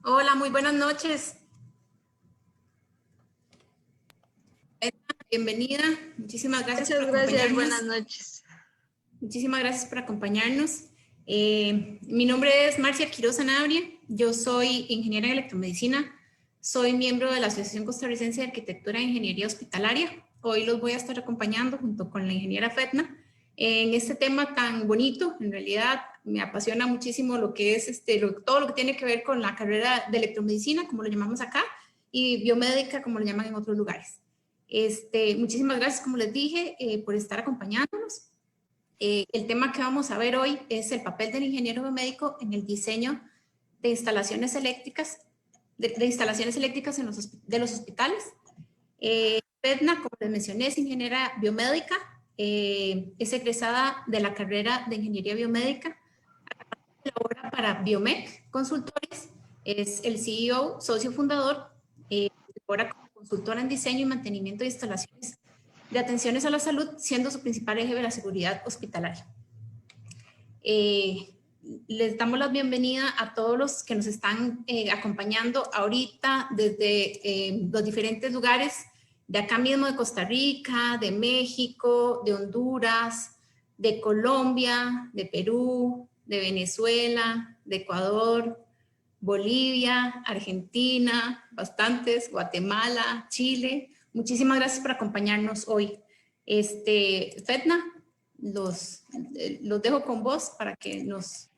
Hola, muy buenas noches. Bienvenida. Muchísimas gracias por Muchas gracias, acompañarnos. buenas noches. Muchísimas gracias por acompañarnos. Mi nombre es Marcia Quiroz Sanabria. Yo soy ingeniera en electromedicina. Soy miembro de la Asociación Costarricense de Arquitectura e Ingeniería Hospitalaria. Hoy los voy a estar acompañando junto con la ingeniera Fetna en este tema tan bonito. En realidad me apasiona muchísimo lo que es todo lo que tiene que ver con la carrera de electromedicina, como lo llamamos acá, y biomédica, como lo llaman en otros lugares. Muchísimas gracias, como les dije, por estar acompañándonos. El tema que vamos a ver hoy es el papel del ingeniero biomédico en el diseño de instalaciones eléctricas, de instalaciones eléctricas de los hospitales. Fetna, como les mencioné, es ingeniera biomédica, es egresada de la carrera de ingeniería biomédica, labora para Biomec Consultores, es el CEO, socio fundador, labora como consultora en diseño y mantenimiento de instalaciones de atenciones a la salud, siendo su principal eje de la seguridad hospitalaria. Les damos la bienvenida a todos los que nos están acompañando ahorita desde los diferentes lugares de acá mismo, de Costa Rica, de México, de Honduras, de Colombia, de Perú, de Venezuela, de Ecuador, Bolivia, Argentina, bastantes, Guatemala, Chile. Muchísimas gracias por acompañarnos hoy. Fetna, los dejo con vos para que nos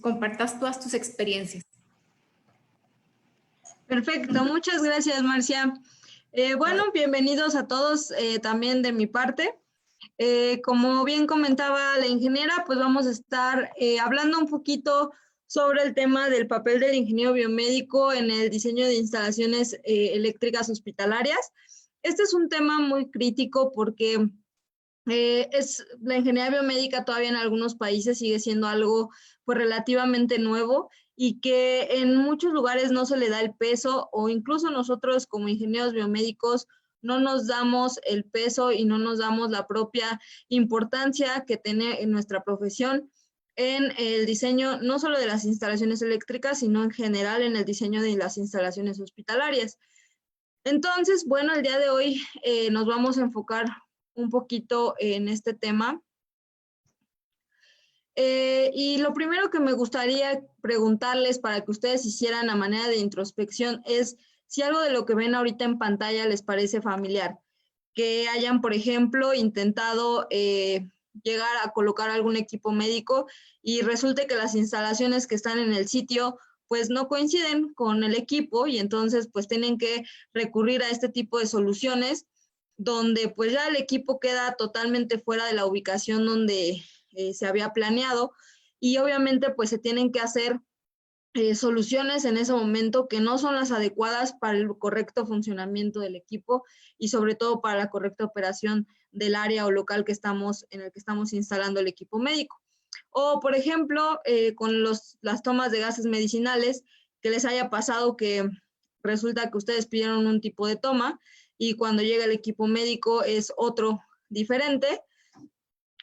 compartas todas tus experiencias. Perfecto, muchas gracias, Marcia. Bueno, bienvenidos a todos también de mi parte. Como bien comentaba la ingeniera, pues vamos a estar hablando un poquito sobre el tema del papel del ingeniero biomédico en el diseño de instalaciones eléctricas hospitalarias. Este es un tema muy crítico porque la ingeniería biomédica todavía en algunos países sigue siendo algo pues relativamente nuevo y que en muchos lugares no se le da el peso, o incluso nosotros como ingenieros biomédicos no nos damos el peso y no nos damos la propia importancia que tiene en nuestra profesión en el diseño no solo de las instalaciones eléctricas, sino en general en el diseño de las instalaciones hospitalarias. Entonces, bueno, el día de hoy nos vamos a enfocar un poquito en este tema. Y lo primero que me gustaría preguntarles para que ustedes hicieran a manera de introspección es si algo de lo que ven ahorita en pantalla les parece familiar, que hayan, por ejemplo, intentado llegar a colocar algún equipo médico y resulte que las instalaciones que están en el sitio pues no coinciden con el equipo y entonces pues tienen que recurrir a este tipo de soluciones donde pues ya el equipo queda totalmente fuera de la ubicación donde se había planeado y obviamente pues se tienen que hacer soluciones en ese momento que no son las adecuadas para el correcto funcionamiento del equipo y sobre todo para la correcta operación del área o local en el que estamos instalando el equipo médico. O, por ejemplo, con las tomas de gases medicinales, que les haya pasado que resulta que ustedes pidieron un tipo de toma y cuando llega el equipo médico es otro diferente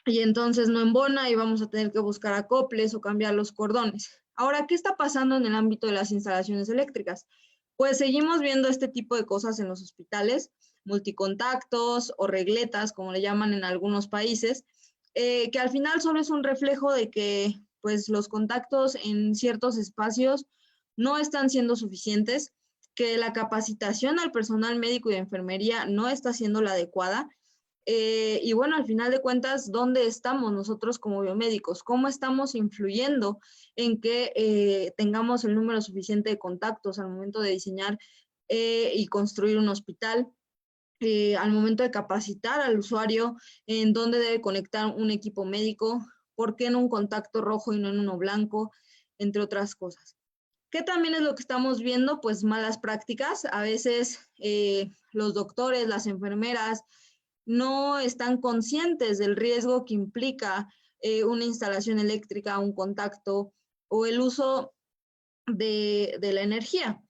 y entonces no embona y vamos a tener que buscar acoples o cambiar los cordones. Ahora, ¿qué está pasando en el ámbito de las instalaciones eléctricas? Pues seguimos viendo este tipo de cosas en los hospitales, multicontactos o regletas, como le llaman en algunos países, que al final solo es un reflejo de que pues, los contactos en ciertos espacios no están siendo suficientes, que la capacitación al personal médico y de enfermería no está siendo la adecuada. Y bueno, al final de cuentas, ¿dónde estamos nosotros como biomédicos? ¿Cómo estamos influyendo en que tengamos el número suficiente de contactos al momento de diseñar y construir un hospital? Al momento de capacitar al usuario en dónde debe conectar un equipo médico, por qué en un contacto rojo y no en uno blanco, entre otras cosas. ¿Qué también es lo que estamos viendo? Pues malas prácticas. A veces los doctores, las enfermeras, no están conscientes del riesgo que implica una instalación eléctrica, un contacto o el uso de la energía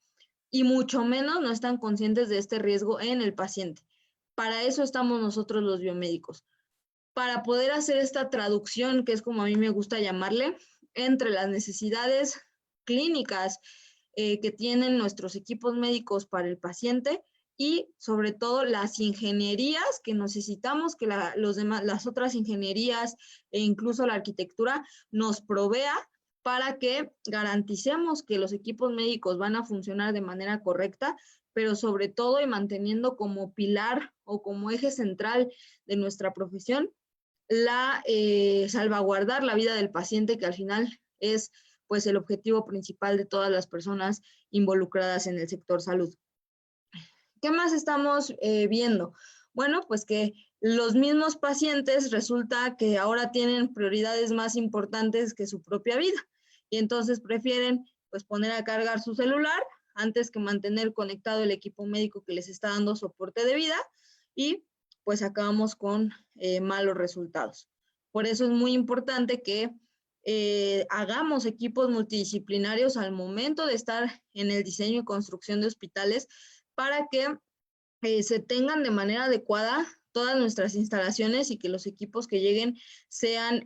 y mucho menos no están conscientes de este riesgo en el paciente. Para eso estamos nosotros los biomédicos, para poder hacer esta traducción, que es como a mí me gusta llamarle, entre las necesidades clínicas que tienen nuestros equipos médicos para el paciente y sobre todo las ingenierías que necesitamos que las otras ingenierías e incluso la arquitectura nos provea para que garanticemos que los equipos médicos van a funcionar de manera correcta, pero sobre todo y manteniendo como pilar o como eje central de nuestra profesión salvaguardar la vida del paciente, que al final es pues el objetivo principal de todas las personas involucradas en el sector salud. ¿Qué más estamos viendo? Bueno, pues que los mismos pacientes resulta que ahora tienen prioridades más importantes que su propia vida y entonces prefieren pues poner a cargar su celular antes que mantener conectado el equipo médico que les está dando soporte de vida y pues acabamos con malos resultados. Por eso es muy importante que hagamos equipos multidisciplinarios al momento de estar en el diseño y construcción de hospitales para que se tengan de manera adecuada todas nuestras instalaciones y que los equipos que lleguen sean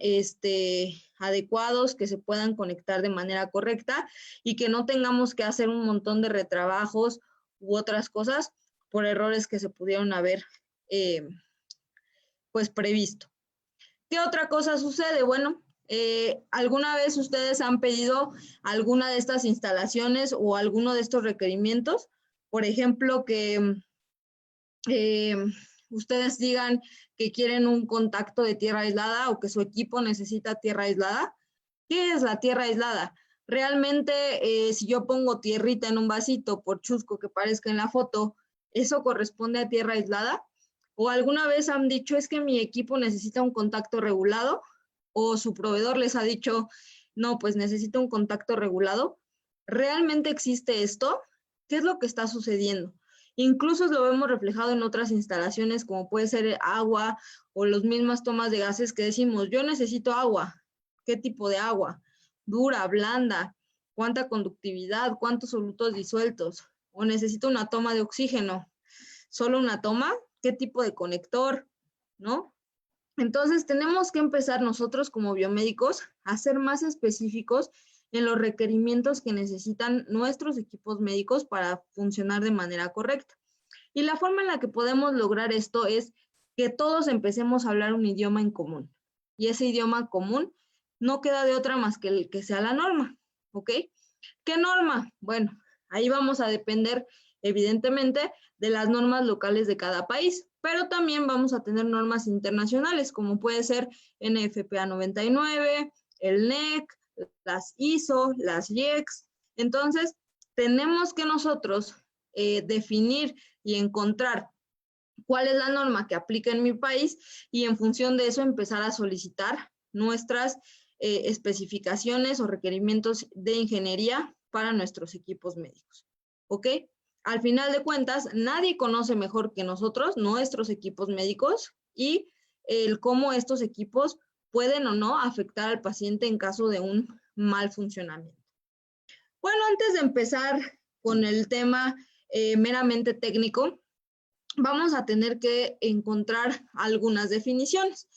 adecuados, que se puedan conectar de manera correcta y que no tengamos que hacer un montón de retrabajos u otras cosas por errores que se pudieron haber pues previsto. ¿Qué otra cosa sucede? Bueno, ¿alguna vez ustedes han pedido alguna de estas instalaciones o alguno de estos requerimientos? Por ejemplo, que ustedes digan que quieren un contacto de tierra aislada o que su equipo necesita tierra aislada. ¿Qué es la tierra aislada? Realmente, si yo pongo tierrita en un vasito, por chusco que parezca en la foto, ¿eso corresponde a tierra aislada? ¿O alguna vez han dicho, es que mi equipo necesita un contacto regulado? ¿O su proveedor les ha dicho, no, pues necesita un contacto regulado? ¿Realmente existe esto? ¿Qué es lo que está sucediendo? Incluso lo vemos reflejado en otras instalaciones, como puede ser agua o las mismas tomas de gases que decimos, yo necesito agua. ¿Qué tipo de agua? Dura, blanda, cuánta conductividad, cuántos solutos disueltos. O necesito una toma de oxígeno. ¿Solo una toma? ¿Qué tipo de conector? ¿No? Entonces tenemos que empezar nosotros como biomédicos a ser más específicos en los requerimientos que necesitan nuestros equipos médicos para funcionar de manera correcta. Y la forma en la que podemos lograr esto es que todos empecemos a hablar un idioma en común. Y ese idioma común no queda de otra más que el que sea la norma, ¿ok? ¿Qué norma? Bueno, ahí vamos a depender, evidentemente, de las normas locales de cada país, pero también vamos a tener normas internacionales, como puede ser NFPA 99, el NEC, las ISO, las IEC. Entonces, tenemos que nosotros definir y encontrar cuál es la norma que aplica en mi país y en función de eso empezar a solicitar nuestras especificaciones o requerimientos de ingeniería para nuestros equipos médicos. ¿Ok? Al final de cuentas, nadie conoce mejor que nosotros nuestros equipos médicos y el cómo estos equipos pueden o no afectar al paciente en caso de un mal funcionamiento. Bueno, antes de empezar con el tema meramente técnico, vamos a tener que encontrar algunas definiciones.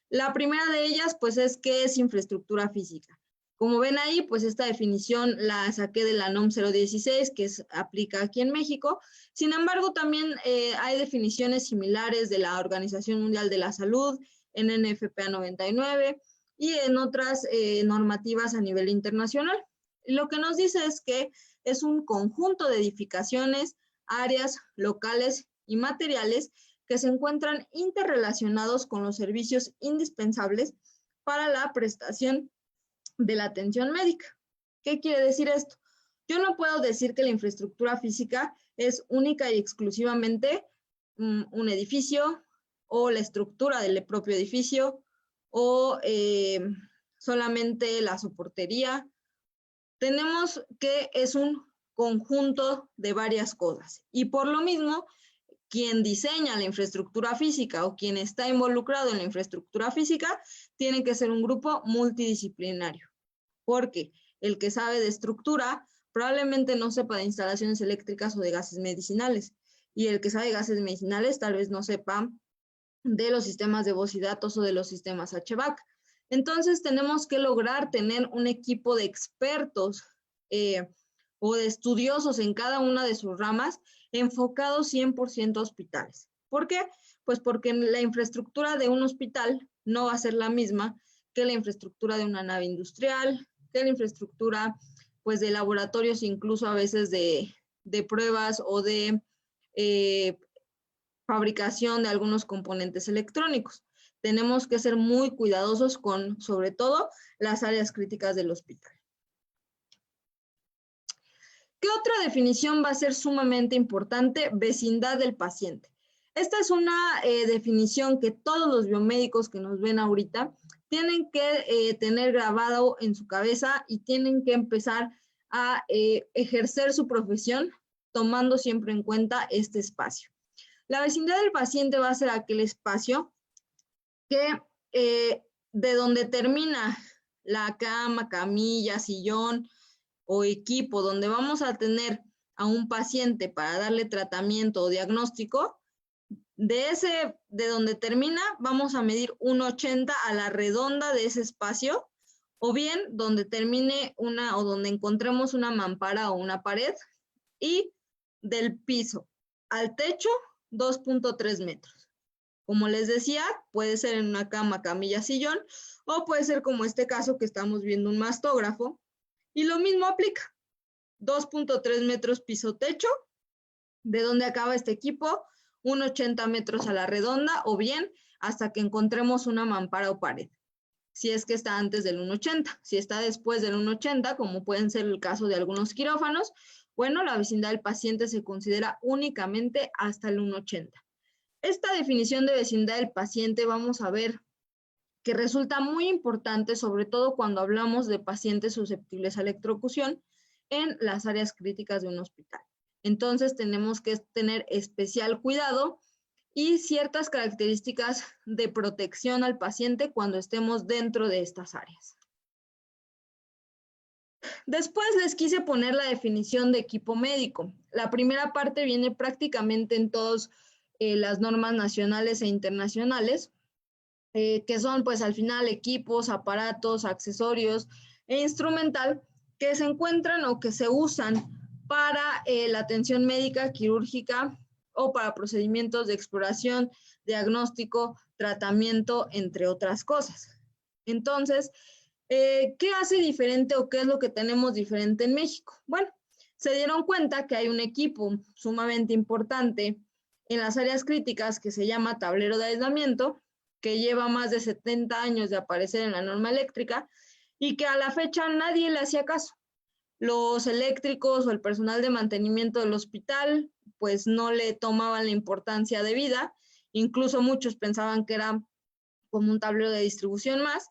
La primera de ellas, pues, es qué es infraestructura física. Como ven ahí, pues esta definición la saqué de la NOM 016, que aplica aquí en México. Sin embargo, también hay definiciones similares de la Organización Mundial de la Salud, en NFPA 99 y en otras normativas a nivel internacional. Lo que nos dice es que es un conjunto de edificaciones, áreas, locales y materiales que se encuentran interrelacionados con los servicios indispensables para la prestación de la atención médica. ¿Qué quiere decir esto? Yo no puedo decir que la infraestructura física es única y exclusivamente un edificio o la estructura del propio edificio o solamente la soportería. Tenemos que es un conjunto de varias cosas y por lo mismo quien diseña la infraestructura física o quien está involucrado en la infraestructura física tiene que ser un grupo multidisciplinario, porque el que sabe de estructura probablemente no sepa de instalaciones eléctricas o de gases medicinales, y el que sabe de gases medicinales tal vez no sepa de los sistemas de voz y datos o de los sistemas HVAC. Entonces tenemos que lograr tener un equipo de expertos o de estudiosos en cada una de sus ramas enfocados 100% a hospitales. ¿Por qué? Pues porque la infraestructura de un hospital no va a ser la misma que la infraestructura de una nave industrial, que la infraestructura pues de laboratorios, incluso a veces de pruebas o de fabricación de algunos componentes electrónicos. Tenemos que ser muy cuidadosos con, sobre todo, las áreas críticas del hospital. ¿Qué otra definición va a ser sumamente importante? Vecindad del paciente. Esta es una definición que todos los biomédicos que nos ven ahorita tienen que tener grabado en su cabeza y tienen que empezar a ejercer su profesión tomando siempre en cuenta este espacio. La vecindad del paciente va a ser aquel espacio que de donde termina la cama, camilla, sillón o equipo donde vamos a tener a un paciente para darle tratamiento o diagnóstico, de donde termina vamos a medir 1,80 a la redonda de ese espacio, o bien donde termine o donde encontremos una mampara o una pared, y del piso al techo 2,3 metros. Como les decía, puede ser en una cama, camilla, sillón, o puede ser como este caso que estamos viendo, un mastógrafo, y lo mismo aplica. 2,3 metros piso-techo, de donde acaba este equipo, 1,80 metros a la redonda, o bien hasta que encontremos una mampara o pared, si es que está antes del 1,80. Si está después del 1,80, como pueden ser el caso de algunos quirófanos, bueno, la vecindad del paciente se considera únicamente hasta el 1,80. Esta definición de vecindad del paciente vamos a ver que resulta muy importante, sobre todo cuando hablamos de pacientes susceptibles a electrocución en las áreas críticas de un hospital. Entonces tenemos que tener especial cuidado y ciertas características de protección al paciente cuando estemos dentro de estas áreas. Después les quise poner la definición de equipo médico. La primera parte viene prácticamente en todas las normas nacionales e internacionales, que son pues al final equipos, aparatos, accesorios e instrumental que se encuentran o que se usan para la atención médica, quirúrgica o para procedimientos de exploración, diagnóstico, tratamiento, entre otras cosas. Entonces, ¿qué hace diferente o qué es lo que tenemos diferente en México? Bueno, se dieron cuenta que hay un equipo sumamente importante en las áreas críticas que se llama tablero de aislamiento, que lleva más de 70 años de aparecer en la norma eléctrica y que a la fecha nadie le hacía caso. Los eléctricos o el personal de mantenimiento del hospital pues no le tomaban la importancia debida, incluso muchos pensaban que era como un tablero de distribución más,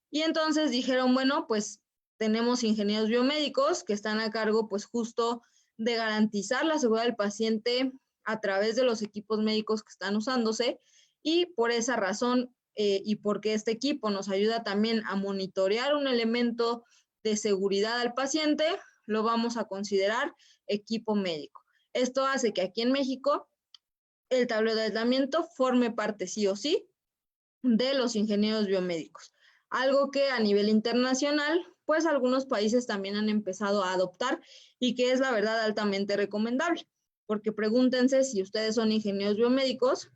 y entonces dijeron, bueno, pues tenemos ingenieros biomédicos que están a cargo pues justo de garantizar la seguridad del paciente a través de los equipos médicos que están usándose, y por esa razón y porque este equipo nos ayuda también a monitorear un elemento de seguridad al paciente, lo vamos a considerar equipo médico. Esto hace que aquí en México el tablero de aislamiento forme parte sí o sí de los ingenieros biomédicos. Algo que a nivel internacional, pues algunos países también han empezado a adoptar y que es la verdad altamente recomendable. Porque pregúntense si ustedes son ingenieros biomédicos,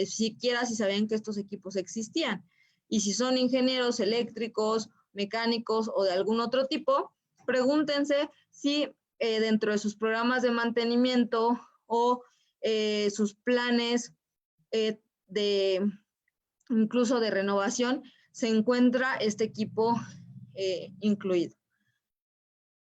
siquiera si sabían que estos equipos existían. Y si son ingenieros eléctricos, mecánicos o de algún otro tipo, pregúntense si dentro de sus programas de mantenimiento o sus planes incluso de renovación, se encuentra este equipo incluido.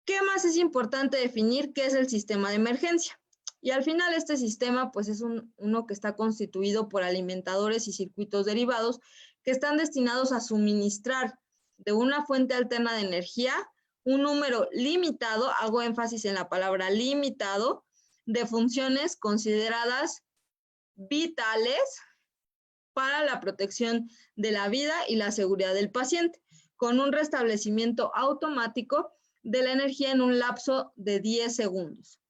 ¿Qué más es importante definir? ¿Qué es el sistema de emergencia? Y al final este sistema pues es uno que está constituido por alimentadores y circuitos derivados que están destinados a suministrar de una fuente alterna de energía un número limitado, hago énfasis en la palabra limitado, de funciones consideradas vitales para la protección de la vida y la seguridad del paciente, con un restablecimiento automático de la energía en un lapso de 10 segundos,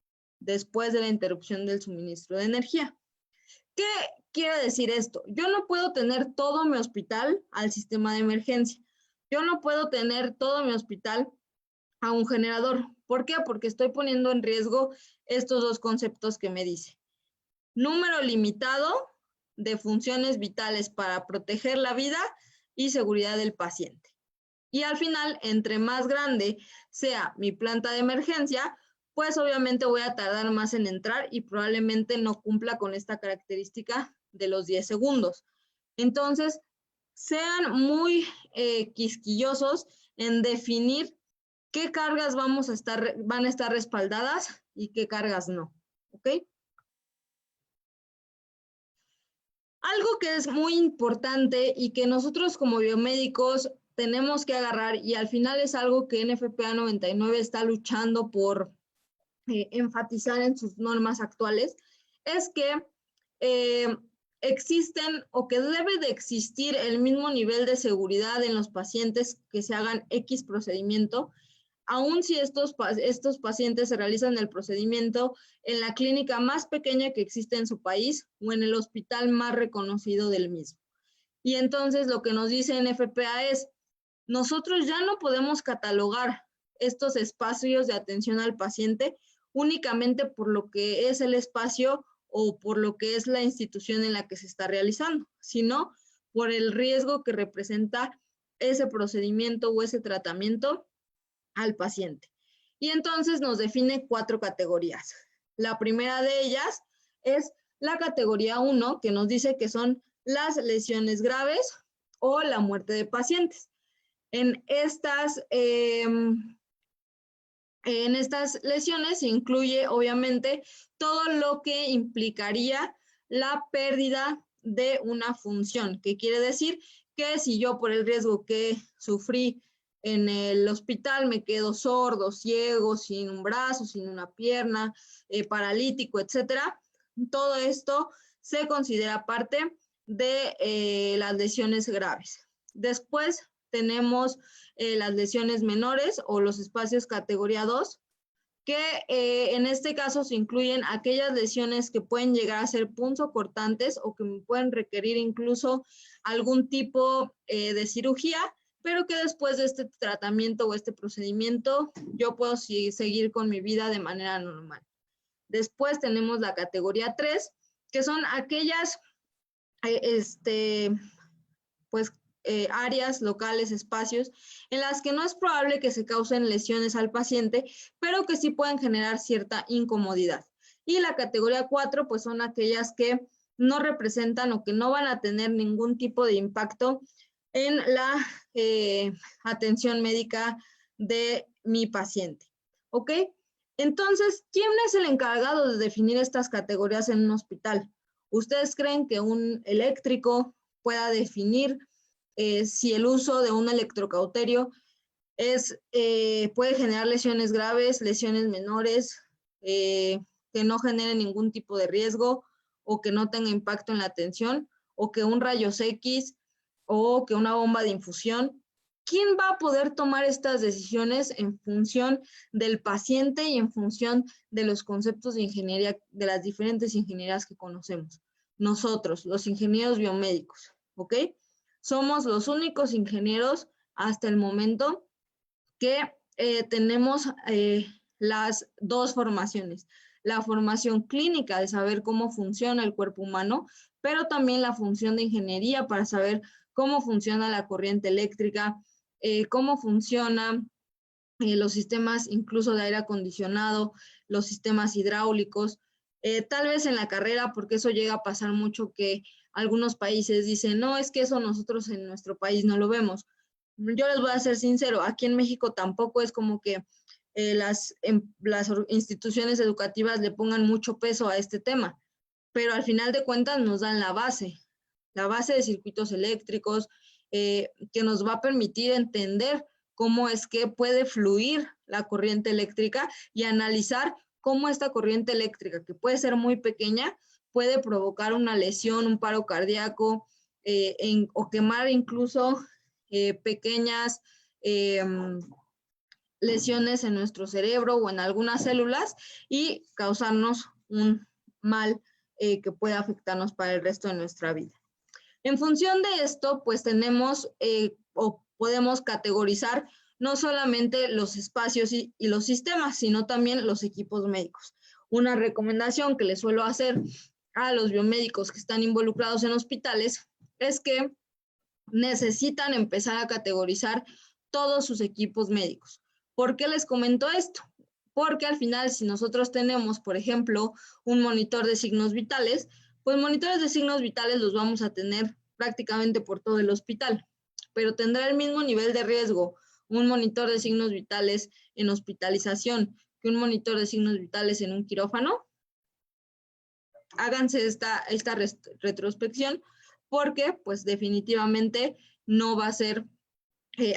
después de la interrupción del suministro de energía. ¿Qué quiere decir esto? Yo no puedo tener todo mi hospital al sistema de emergencia. Yo no puedo tener todo mi hospital a un generador. ¿Por qué? Porque estoy poniendo en riesgo estos dos conceptos que me dice. Número limitado de funciones vitales para proteger la vida y seguridad del paciente. Y al final, entre más grande sea mi planta de emergencia, pues obviamente voy a tardar más en entrar y probablemente no cumpla con esta característica de los 10 segundos. Entonces, sean muy quisquillosos en definir qué cargas van a estar respaldadas y qué cargas no, ¿ok? Algo que es muy importante y que nosotros como biomédicos tenemos que agarrar, y al final es algo que NFPA 99 está luchando por enfatizar en sus normas actuales, es que existen o que debe de existir el mismo nivel de seguridad en los pacientes que se hagan X procedimiento, aun si estos pacientes se realizan el procedimiento en la clínica más pequeña que existe en su país o en el hospital más reconocido del mismo. Y entonces lo que nos dice NFPA es, nosotros ya no podemos catalogar estos espacios de atención al paciente únicamente por lo que es el espacio o por lo que es la institución en la que se está realizando, sino por el riesgo que representa ese procedimiento o ese tratamiento al paciente. Y entonces nos define 4 categorías. La primera de ellas es la categoría 1, que nos dice que son las lesiones graves o la muerte de pacientes. En estas lesiones se incluye, obviamente, todo lo que implicaría la pérdida de una función, que quiere decir que si yo por el riesgo que sufrí en el hospital me quedo sordo, ciego, sin un brazo, sin una pierna, paralítico, etcétera, todo esto se considera parte de las lesiones graves. Después tenemos las lesiones menores o los espacios categoría 2, que en este caso se incluyen aquellas lesiones que pueden llegar a ser punzocortantes o que pueden requerir incluso algún tipo de cirugía, pero que después de este tratamiento o este procedimiento yo puedo seguir con mi vida de manera normal. Después tenemos la categoría 3, que son aquellas áreas locales, espacios, en las que no es probable que se causen lesiones al paciente, pero que sí pueden generar cierta incomodidad. Y la categoría 4, pues son aquellas que no representan o que no van a tener ningún tipo de impacto en la atención médica de mi paciente. ¿Ok? Entonces, ¿quién es el encargado de definir estas categorías en un hospital? ¿Ustedes creen que un eléctrico pueda definir si el uso de un electrocauterio puede generar lesiones graves, lesiones menores, que no generen ningún tipo de riesgo o que no tenga impacto en la atención, o que un rayos X o que una bomba de infusión? ¿Quién va a poder tomar estas decisiones en función del paciente y en función de los conceptos de ingeniería, de las diferentes ingenierías que conocemos? Nosotros, los ingenieros biomédicos, ¿ok? Somos los únicos ingenieros hasta el momento que tenemos las 2 formaciones. La formación clínica de saber cómo funciona el cuerpo humano, pero también la función de ingeniería para saber cómo funciona la corriente eléctrica, cómo funcionan los sistemas incluso de aire acondicionado, los sistemas hidráulicos. Tal vez en la carrera, porque eso llega a pasar mucho, que algunos países dicen, no, es que eso nosotros en nuestro país no lo vemos. Yo les voy a ser sincero, aquí en México tampoco es como que las instituciones educativas le pongan mucho peso a este tema, pero al final de cuentas nos dan la base de circuitos eléctricos, que nos va a permitir entender cómo es que puede fluir la corriente eléctrica y analizar cómo esta corriente eléctrica, que puede ser muy pequeña, puede provocar una lesión, un paro cardíaco, o quemar incluso pequeñas lesiones en nuestro cerebro o en algunas células y causarnos un mal que puede afectarnos para el resto de nuestra vida. En función de esto, pues tenemos o podemos categorizar no solamente los espacios y los sistemas, sino también los equipos médicos. Una recomendación que les suelo hacer a los biomédicos que están involucrados en hospitales es que necesitan empezar a categorizar todos sus equipos médicos. ¿Por qué les comento esto? Porque al final, si nosotros tenemos, por ejemplo, un monitor de signos vitales, pues monitores de signos vitales los vamos a tener prácticamente por todo el hospital, pero tendrá el mismo nivel de riesgo un monitor de signos vitales en hospitalización que un monitor de signos vitales en un quirófano. Háganse esta retrospección porque pues definitivamente no va a ser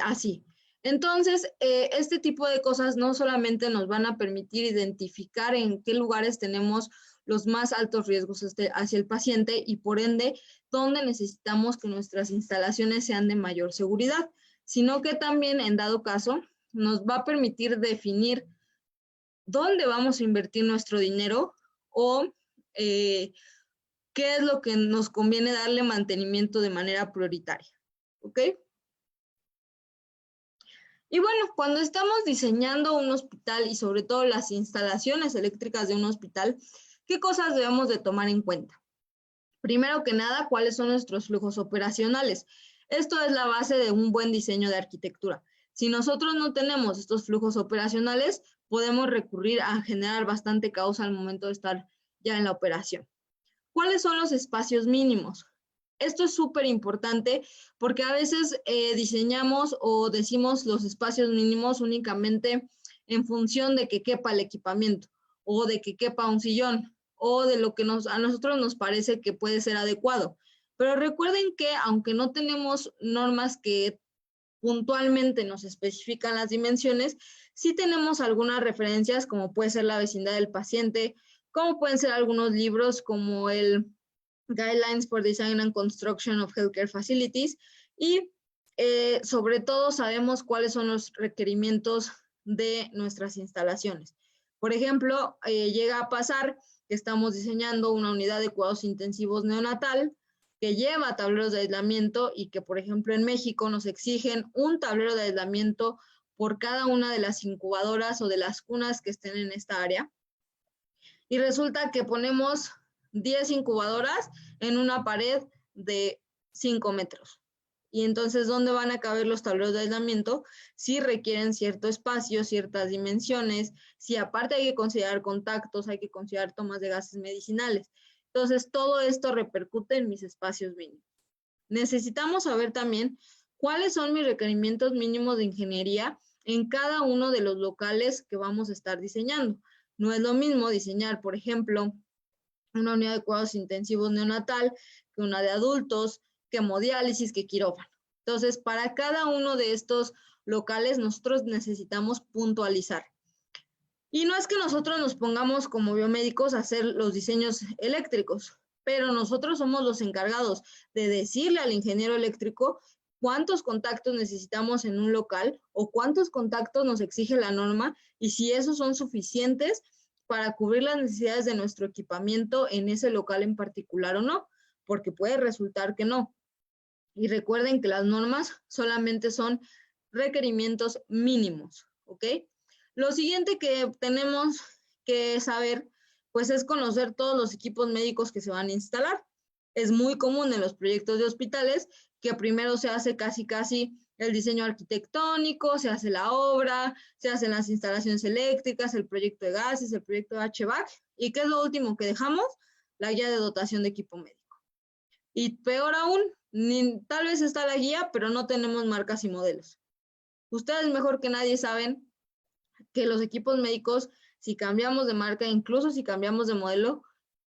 así. Entonces, este tipo de cosas no solamente nos van a permitir identificar en qué lugares tenemos los más altos riesgos hacia el paciente y por ende, dónde necesitamos que nuestras instalaciones sean de mayor seguridad, sino que también, en dado caso, nos va a permitir definir dónde vamos a invertir nuestro dinero o qué es lo que nos conviene darle mantenimiento de manera prioritaria. ¿Ok? Y bueno, cuando estamos diseñando un hospital y sobre todo las instalaciones eléctricas de un hospital, ¿qué cosas debemos de tomar en cuenta? Primero que nada, ¿cuáles son nuestros flujos operacionales? Esto es la base de un buen diseño de arquitectura. Si nosotros no tenemos estos flujos operacionales, podemos recurrir a generar bastante caos al momento de estar ya en la operación. ¿Cuáles son los espacios mínimos? Esto es súper importante porque a veces diseñamos o decimos los espacios mínimos únicamente en función de que quepa el equipamiento o de que quepa un sillón o de lo que a nosotros nos parece que puede ser adecuado. Pero recuerden que aunque no tenemos normas que puntualmente nos especifican las dimensiones, sí tenemos algunas referencias como puede ser la vecindad del paciente, como pueden ser algunos libros como el Guidelines for Design and Construction of Healthcare Facilities y sobre todo sabemos cuáles son los requerimientos de nuestras instalaciones. Por ejemplo, llega a pasar que estamos diseñando una unidad de cuidados intensivos neonatal que lleva tableros de aislamiento y que, por ejemplo, en México nos exigen un tablero de aislamiento por cada una de las incubadoras o de las cunas que estén en esta área. Y resulta que ponemos 10 incubadoras en una pared de 5 metros. Y entonces, ¿dónde van a caber los tableros de aislamiento? Si requieren cierto espacio, ciertas dimensiones, si aparte hay que considerar contactos, hay que considerar tomas de gases medicinales. Entonces, todo esto repercute en mis espacios mínimos. Necesitamos saber también cuáles son mis requerimientos mínimos de ingeniería en cada uno de los locales que vamos a estar diseñando. No es lo mismo diseñar, por ejemplo, una unidad de cuidados intensivos neonatal que una de adultos, que hemodiálisis, que quirófano. Entonces, para cada uno de estos locales, nosotros necesitamos puntualizar. Y no es que nosotros nos pongamos como biomédicos a hacer los diseños eléctricos, pero nosotros somos los encargados de decirle al ingeniero eléctrico cuántos contactos necesitamos en un local o cuántos contactos nos exige la norma y si esos son suficientes para cubrir las necesidades de nuestro equipamiento en ese local en particular o no, porque puede resultar que no. Y recuerden que las normas solamente son requerimientos mínimos, ¿ok? Lo siguiente que tenemos que saber, pues es conocer todos los equipos médicos que se van a instalar. Es muy común en los proyectos de hospitales que primero se hace casi el diseño arquitectónico, se hace la obra, se hacen las instalaciones eléctricas, el proyecto de gases, el proyecto de HVAC, ¿y qué es lo último que dejamos? La guía de dotación de equipo médico. Y peor aún, tal vez está la guía, pero no tenemos marcas y modelos. Ustedes mejor que nadie saben que los equipos médicos, si cambiamos de marca, incluso si cambiamos de modelo,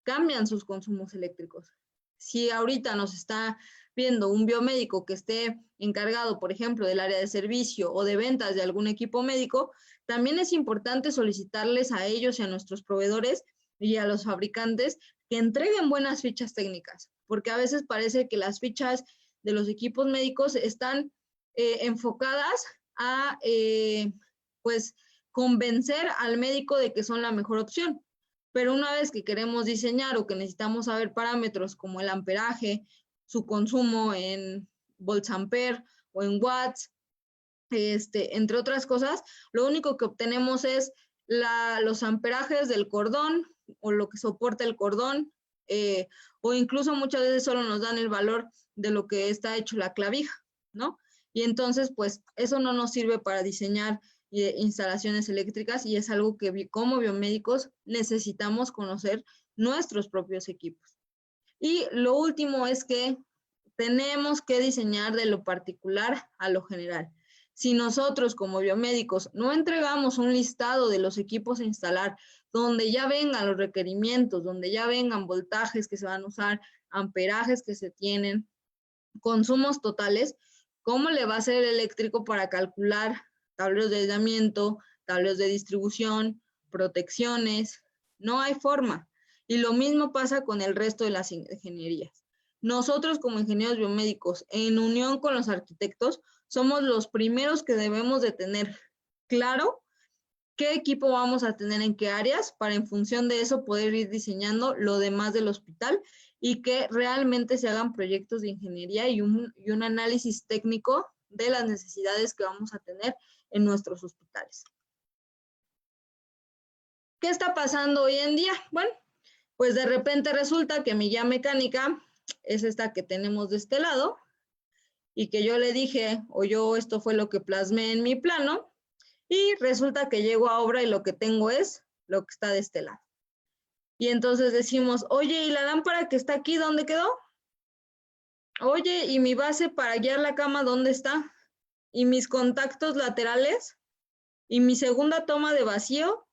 cambian sus consumos eléctricos. Si ahorita nos está viendo un biomédico que esté encargado, por ejemplo, del área de servicio o de ventas de algún equipo médico, también es importante solicitarles a ellos y a nuestros proveedores y a los fabricantes que entreguen buenas fichas técnicas, porque a veces parece que las fichas de los equipos médicos están enfocadas a, pues, convencer al médico de que son la mejor opción. Pero una vez que queremos diseñar o que necesitamos saber parámetros como el amperaje, su consumo en volts ampere o en watts, entre otras cosas, lo único que obtenemos es los amperajes del cordón o lo que soporta el cordón, o incluso muchas veces solo nos dan el valor de lo que está hecho la clavija, ¿no? Y entonces, pues, eso no nos sirve para diseñar instalaciones eléctricas y es algo que como biomédicos necesitamos conocer nuestros propios equipos. Y lo último es que tenemos que diseñar de lo particular a lo general. Si nosotros como biomédicos no entregamos un listado de los equipos a instalar, donde ya vengan los requerimientos, donde ya vengan voltajes que se van a usar, amperajes que se tienen, consumos totales, ¿cómo le va a hacer el eléctrico para calcular tableros de aislamiento, tableros de distribución, protecciones? No hay forma. Y lo mismo pasa con el resto de las ingenierías. Nosotros como ingenieros biomédicos, en unión con los arquitectos, somos los primeros que debemos de tener claro qué equipo vamos a tener en qué áreas para en función de eso poder ir diseñando lo demás del hospital y que realmente se hagan proyectos de ingeniería y un análisis técnico de las necesidades que vamos a tener en nuestros hospitales. ¿Qué está pasando hoy en día? Bueno, pues de repente resulta que mi guía mecánica es esta que tenemos de este lado y que yo le dije, esto fue lo que plasmé en mi plano, y resulta que llego a obra y lo que tengo es lo que está de este lado. Y entonces decimos, oye, ¿y la lámpara que está aquí, dónde quedó? Oye, ¿y mi base para guiar la cama, dónde está? ¿Y mis contactos laterales? ¿Y mi segunda toma de vacío?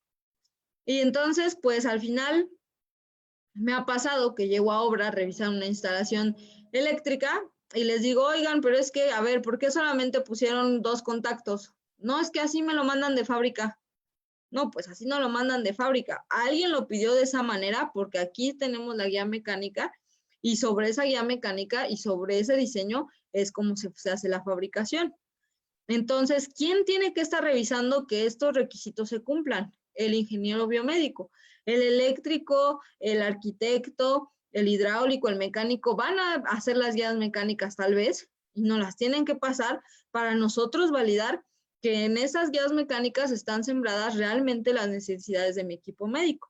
Y entonces, pues al final me ha pasado que llego a obra a revisar una instalación eléctrica y les digo, oigan, pero es que, a ver, ¿por qué solamente pusieron 2 contactos? No, es que así me lo mandan de fábrica. No, pues así no lo mandan de fábrica. Alguien lo pidió de esa manera porque aquí tenemos la guía mecánica y sobre esa guía mecánica y sobre ese diseño es como se hace la fabricación. Entonces, ¿quién tiene que estar revisando que estos requisitos se cumplan? El ingeniero biomédico. El eléctrico, el arquitecto, el hidráulico, el mecánico van a hacer las guías mecánicas tal vez y nos las tienen que pasar para nosotros validar que en esas guías mecánicas están sembradas realmente las necesidades de mi equipo médico.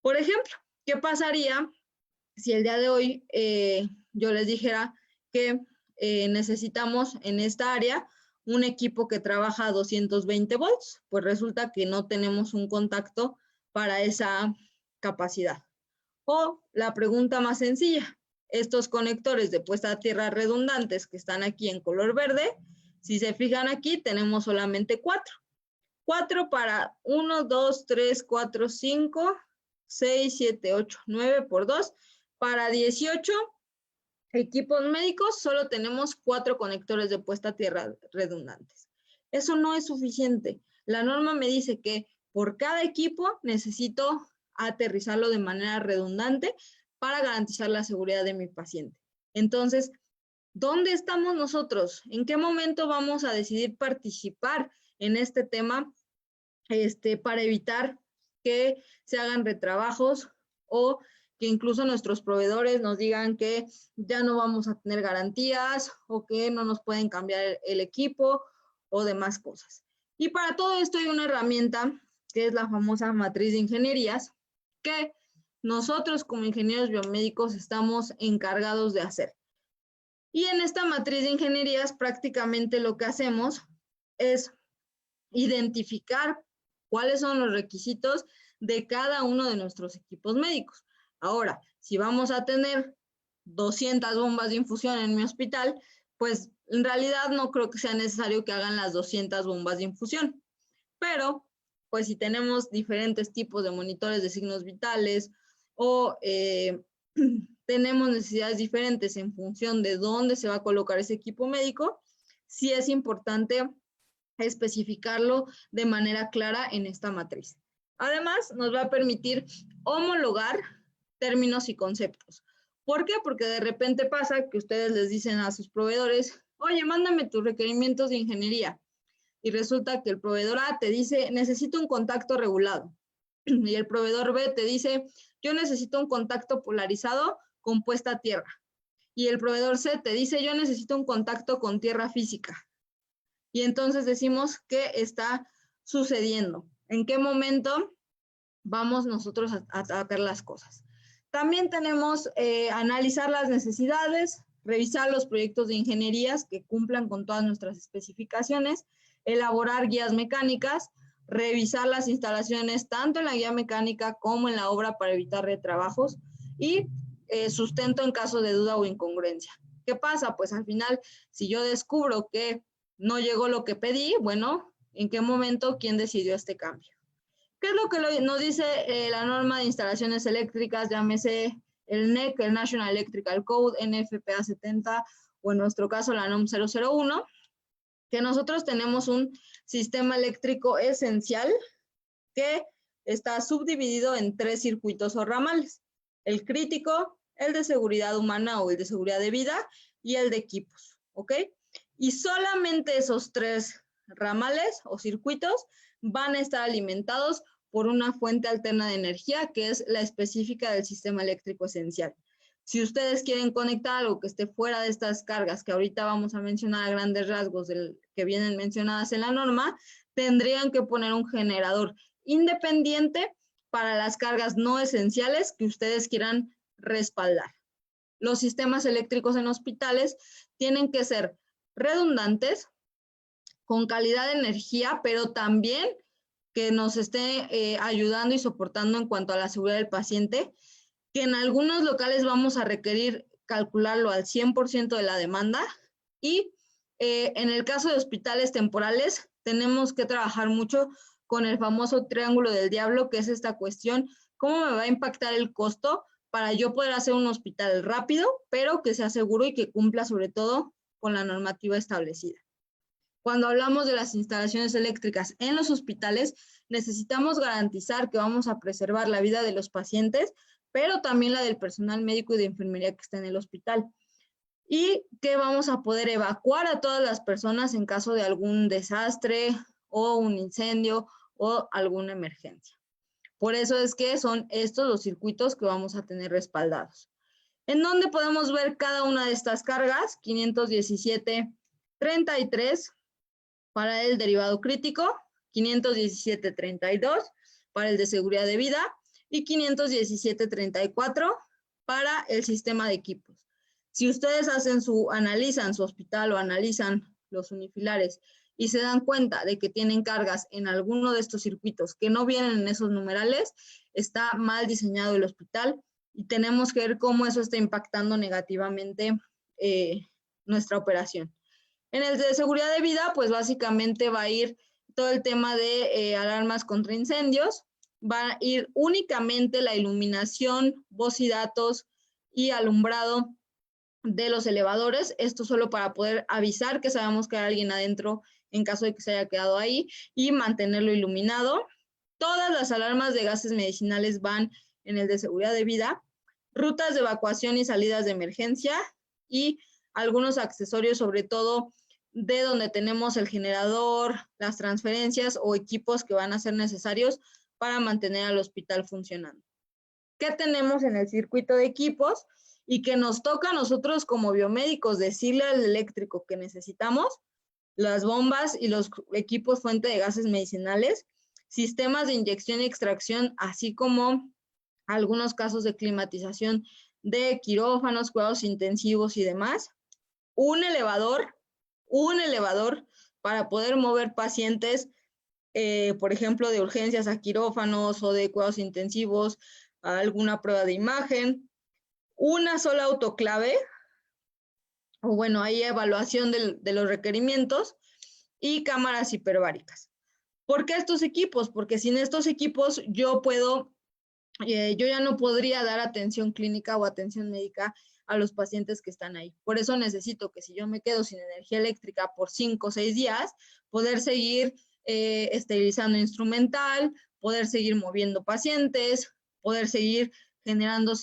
Por ejemplo, ¿qué pasaría si el día de hoy yo les dijera que necesitamos en esta área un equipo que trabaja a 220 volts? Pues resulta que no tenemos un contacto para esa capacidad. O la pregunta más sencilla, estos conectores de puesta a tierra redundantes que están aquí en color verde, si se fijan aquí tenemos solamente 4. 4 para 1, 2, 3, 4, 5, 6, 7, 8, 9 por 2. Para 18 equipos médicos solo tenemos 4 conectores de puesta a tierra redundantes. Eso no es suficiente. La norma me dice que por cada equipo necesito aterrizarlo de manera redundante para garantizar la seguridad de mi paciente. Entonces, ¿dónde estamos nosotros? ¿En qué momento vamos a decidir participar en este tema para evitar que se hagan retrabajos o que incluso nuestros proveedores nos digan que ya no vamos a tener garantías o que no nos pueden cambiar el equipo o demás cosas? Y para todo esto hay una herramienta que es la famosa matriz de ingenierías que nosotros como ingenieros biomédicos estamos encargados de hacer. Y en esta matriz de ingenierías prácticamente lo que hacemos es identificar cuáles son los requisitos de cada uno de nuestros equipos médicos. Ahora, si vamos a tener 200 bombas de infusión en mi hospital, pues en realidad no creo que sea necesario que hagan las 200 bombas de infusión. Pero, pues si tenemos diferentes tipos de monitores de signos vitales o tenemos necesidades diferentes en función de dónde se va a colocar ese equipo médico, sí es importante especificarlo de manera clara en esta matriz. Además, nos va a permitir homologar términos y conceptos. ¿Por qué? Porque de repente pasa que ustedes les dicen a sus proveedores, oye, mándame tus requerimientos de ingeniería. Y resulta que el proveedor A te dice, necesito un contacto regulado. Y el proveedor B te dice, yo necesito un contacto polarizado con puesta a tierra. Y el proveedor C te dice, yo necesito un contacto con tierra física. y entonces decimos qué está sucediendo, en qué momento vamos nosotros a ver las cosas. También tenemos analizar las necesidades, revisar los proyectos de ingenierías que cumplan con todas nuestras especificaciones, elaborar guías mecánicas, revisar las instalaciones tanto en la guía mecánica como en la obra para evitar retrabajos y sustento en caso de duda o incongruencia. ¿Qué pasa? Pues al final, si yo descubro que no llegó lo que pedí, bueno, ¿en qué momento quién decidió este cambio? ¿Qué es lo que nos dice la norma de instalaciones eléctricas, llámese el NEC, el National Electrical Code, NFPA 70, o en nuestro caso la NOM 001? Que nosotros tenemos un sistema eléctrico esencial que está subdividido en 3 circuitos o ramales: el crítico, el de seguridad humana o el de seguridad de vida, y el de equipos, ¿ok? Y solamente esos 3 ramales o circuitos van a estar alimentados por una fuente alterna de energía que es la específica del sistema eléctrico esencial. Si ustedes quieren conectar algo que esté fuera de estas cargas que ahorita vamos a mencionar a grandes rasgos que vienen mencionadas en la norma, tendrían que poner un generador independiente para las cargas no esenciales que ustedes quieran respaldar. Los sistemas eléctricos en hospitales tienen que ser redundantes, con calidad de energía, pero también que nos esté ayudando y soportando en cuanto a la seguridad del paciente, que en algunos locales vamos a requerir calcularlo al 100% de la demanda, y en el caso de hospitales temporales tenemos que trabajar mucho con el famoso triángulo del diablo, que es esta cuestión: ¿cómo me va a impactar el costo para yo poder hacer un hospital rápido, pero que sea seguro y que cumpla sobre todo con la normativa establecida? Cuando hablamos de las instalaciones eléctricas en los hospitales, necesitamos garantizar que vamos a preservar la vida de los pacientes, pero también la del personal médico y de enfermería que está en el hospital, y que vamos a poder evacuar a todas las personas en caso de algún desastre o un incendio o alguna emergencia. Por eso es que son estos los circuitos que vamos a tener respaldados. ¿En dónde podemos ver cada una de estas cargas? 517.33 para el derivado crítico, 517.32 para el de seguridad de vida y 517.34 para el sistema de equipos. Si ustedes analizan su hospital o analizan los unifilares y se dan cuenta de que tienen cargas en alguno de estos circuitos que no vienen en esos numerales, está mal diseñado el hospital y tenemos que ver cómo eso está impactando negativamente nuestra operación. En el de seguridad de vida, pues básicamente va a ir todo el tema de alarmas contra incendios, va a ir únicamente la iluminación, voz y datos y alumbrado de los elevadores, esto solo para poder avisar que sabemos que hay alguien adentro en caso de que se haya quedado ahí y mantenerlo iluminado. Todas las alarmas de gases medicinales van en el de seguridad de vida, rutas de evacuación y salidas de emergencia y algunos accesorios, sobre todo de donde tenemos el generador, las transferencias o equipos que van a ser necesarios para mantener al hospital funcionando. ¿Qué tenemos en el circuito de equipos? Y que nos toca a nosotros como biomédicos decirle al eléctrico que necesitamos: las bombas y los equipos fuente de gases medicinales, sistemas de inyección y extracción, así como algunos casos de climatización de quirófanos, cuidados intensivos y demás, un elevador para poder mover pacientes, por ejemplo, de urgencias a quirófanos o de cuidados intensivos, a alguna prueba de imagen, una sola autoclave, o bueno, hay evaluación de los requerimientos, y cámaras hiperbáricas. ¿Por qué estos equipos? Porque sin estos equipos yo ya no podría dar atención clínica o atención médica a los pacientes que están ahí. Por eso necesito que si yo me quedo sin energía eléctrica por 5 o 6 días, poder seguir esterilizando instrumental, poder seguir moviendo pacientes, poder seguir generando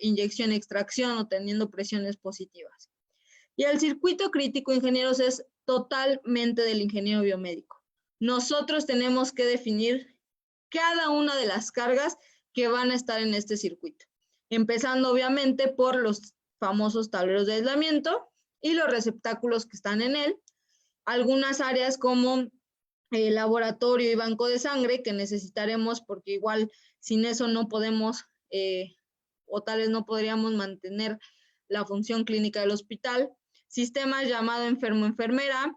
inyección, extracción o teniendo presiones positivas. Y el circuito crítico, ingenieros, es totalmente del ingeniero biomédico. Nosotros tenemos que definir cada una de las cargas que van a estar en este circuito, empezando obviamente por los famosos tableros de aislamiento y los receptáculos que están en él, algunas áreas como laboratorio y banco de sangre que necesitaremos porque igual sin eso no podemos o tal vez no podríamos mantener la función clínica del hospital, sistemas llamado enfermo-enfermera,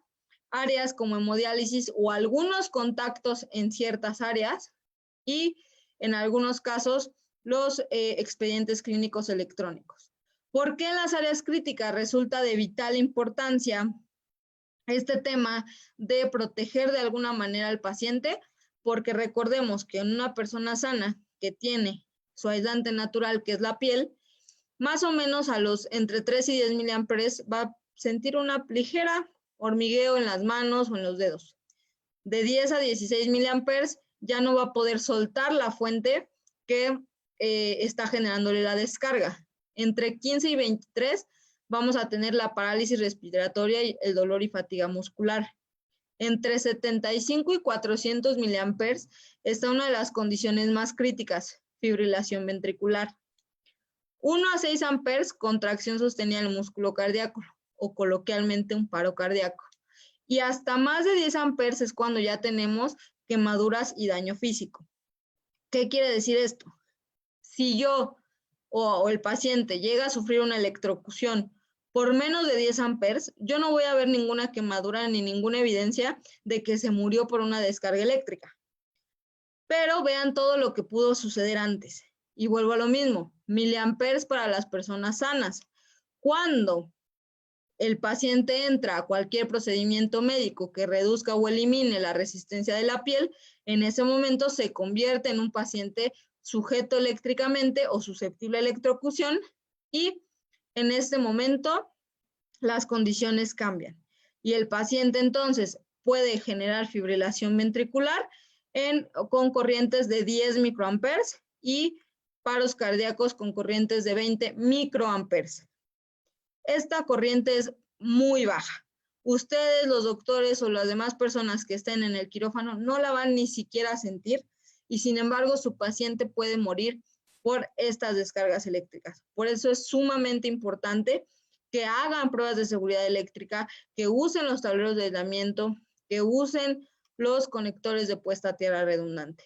áreas como hemodiálisis o algunos contactos en ciertas áreas y en algunos casos los expedientes clínicos electrónicos. ¿Por qué en las áreas críticas resulta de vital importancia este tema de proteger de alguna manera al paciente? Porque recordemos que en una persona sana que tiene su aislante natural, que es la piel, más o menos a los entre 3 y 10 miliamperes va a sentir una ligera hormigueo en las manos o en los dedos. De 10 a 16 miliamperes ya no va a poder soltar la fuente que está generándole la descarga. Entre 15 y 23 vamos a tener la parálisis respiratoria y el dolor y fatiga muscular. Entre 75 y 400 miliamperes está una de las condiciones más críticas, fibrilación ventricular. 1 a 6 amperes, contracción sostenida del músculo cardíaco o coloquialmente un paro cardíaco. Y hasta más de 10 amperes es cuando ya tenemos quemaduras y daño físico. ¿Qué quiere decir esto? Si yo o el paciente llega a sufrir una electrocución por menos de 10 amperes, yo no voy a ver ninguna quemadura ni ninguna evidencia de que se murió por una descarga eléctrica. Pero vean todo lo que pudo suceder antes. Y vuelvo a lo mismo, miliamperes para las personas sanas. Cuando el paciente entra a cualquier procedimiento médico que reduzca o elimine la resistencia de la piel, en ese momento se convierte en un paciente sujeto eléctricamente o susceptible a electrocución y en este momento las condiciones cambian. Y el paciente entonces puede generar fibrilación ventricular con corrientes de 10 microamperes y paros cardíacos con corrientes de 20 microamperes. Esta corriente es muy baja. Ustedes, los doctores o las demás personas que estén en el quirófano no la van ni siquiera a sentir y sin embargo su paciente puede morir por estas descargas eléctricas. Por eso es sumamente importante que hagan pruebas de seguridad eléctrica, que usen los tableros de aislamiento, que usen los conectores de puesta a tierra redundante.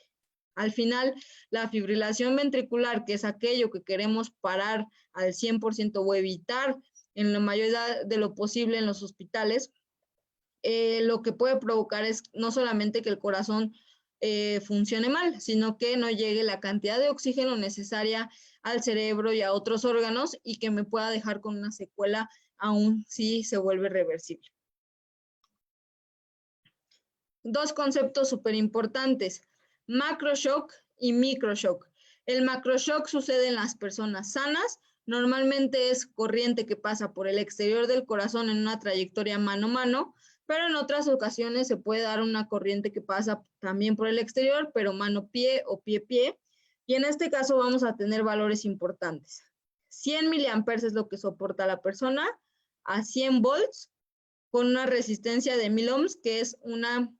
Al final, la fibrilación ventricular, que es aquello que queremos parar al 100% o evitar en la mayoría de lo posible en los hospitales, lo que puede provocar es no solamente que el corazón funcione mal, sino que no llegue la cantidad de oxígeno necesaria al cerebro y a otros órganos y que me pueda dejar con una secuela aún si se vuelve reversible. Dos conceptos súper importantes, macroshock y microshock. El macroshock sucede en las personas sanas, normalmente es corriente que pasa por el exterior del corazón en una trayectoria mano-mano, pero en otras ocasiones se puede dar una corriente que pasa también por el exterior, pero mano-pie o pie-pie, y en este caso vamos a tener valores importantes. 100 miliamperes es lo que soporta la persona, a 100 volts, con una resistencia de 1000 ohms, que es una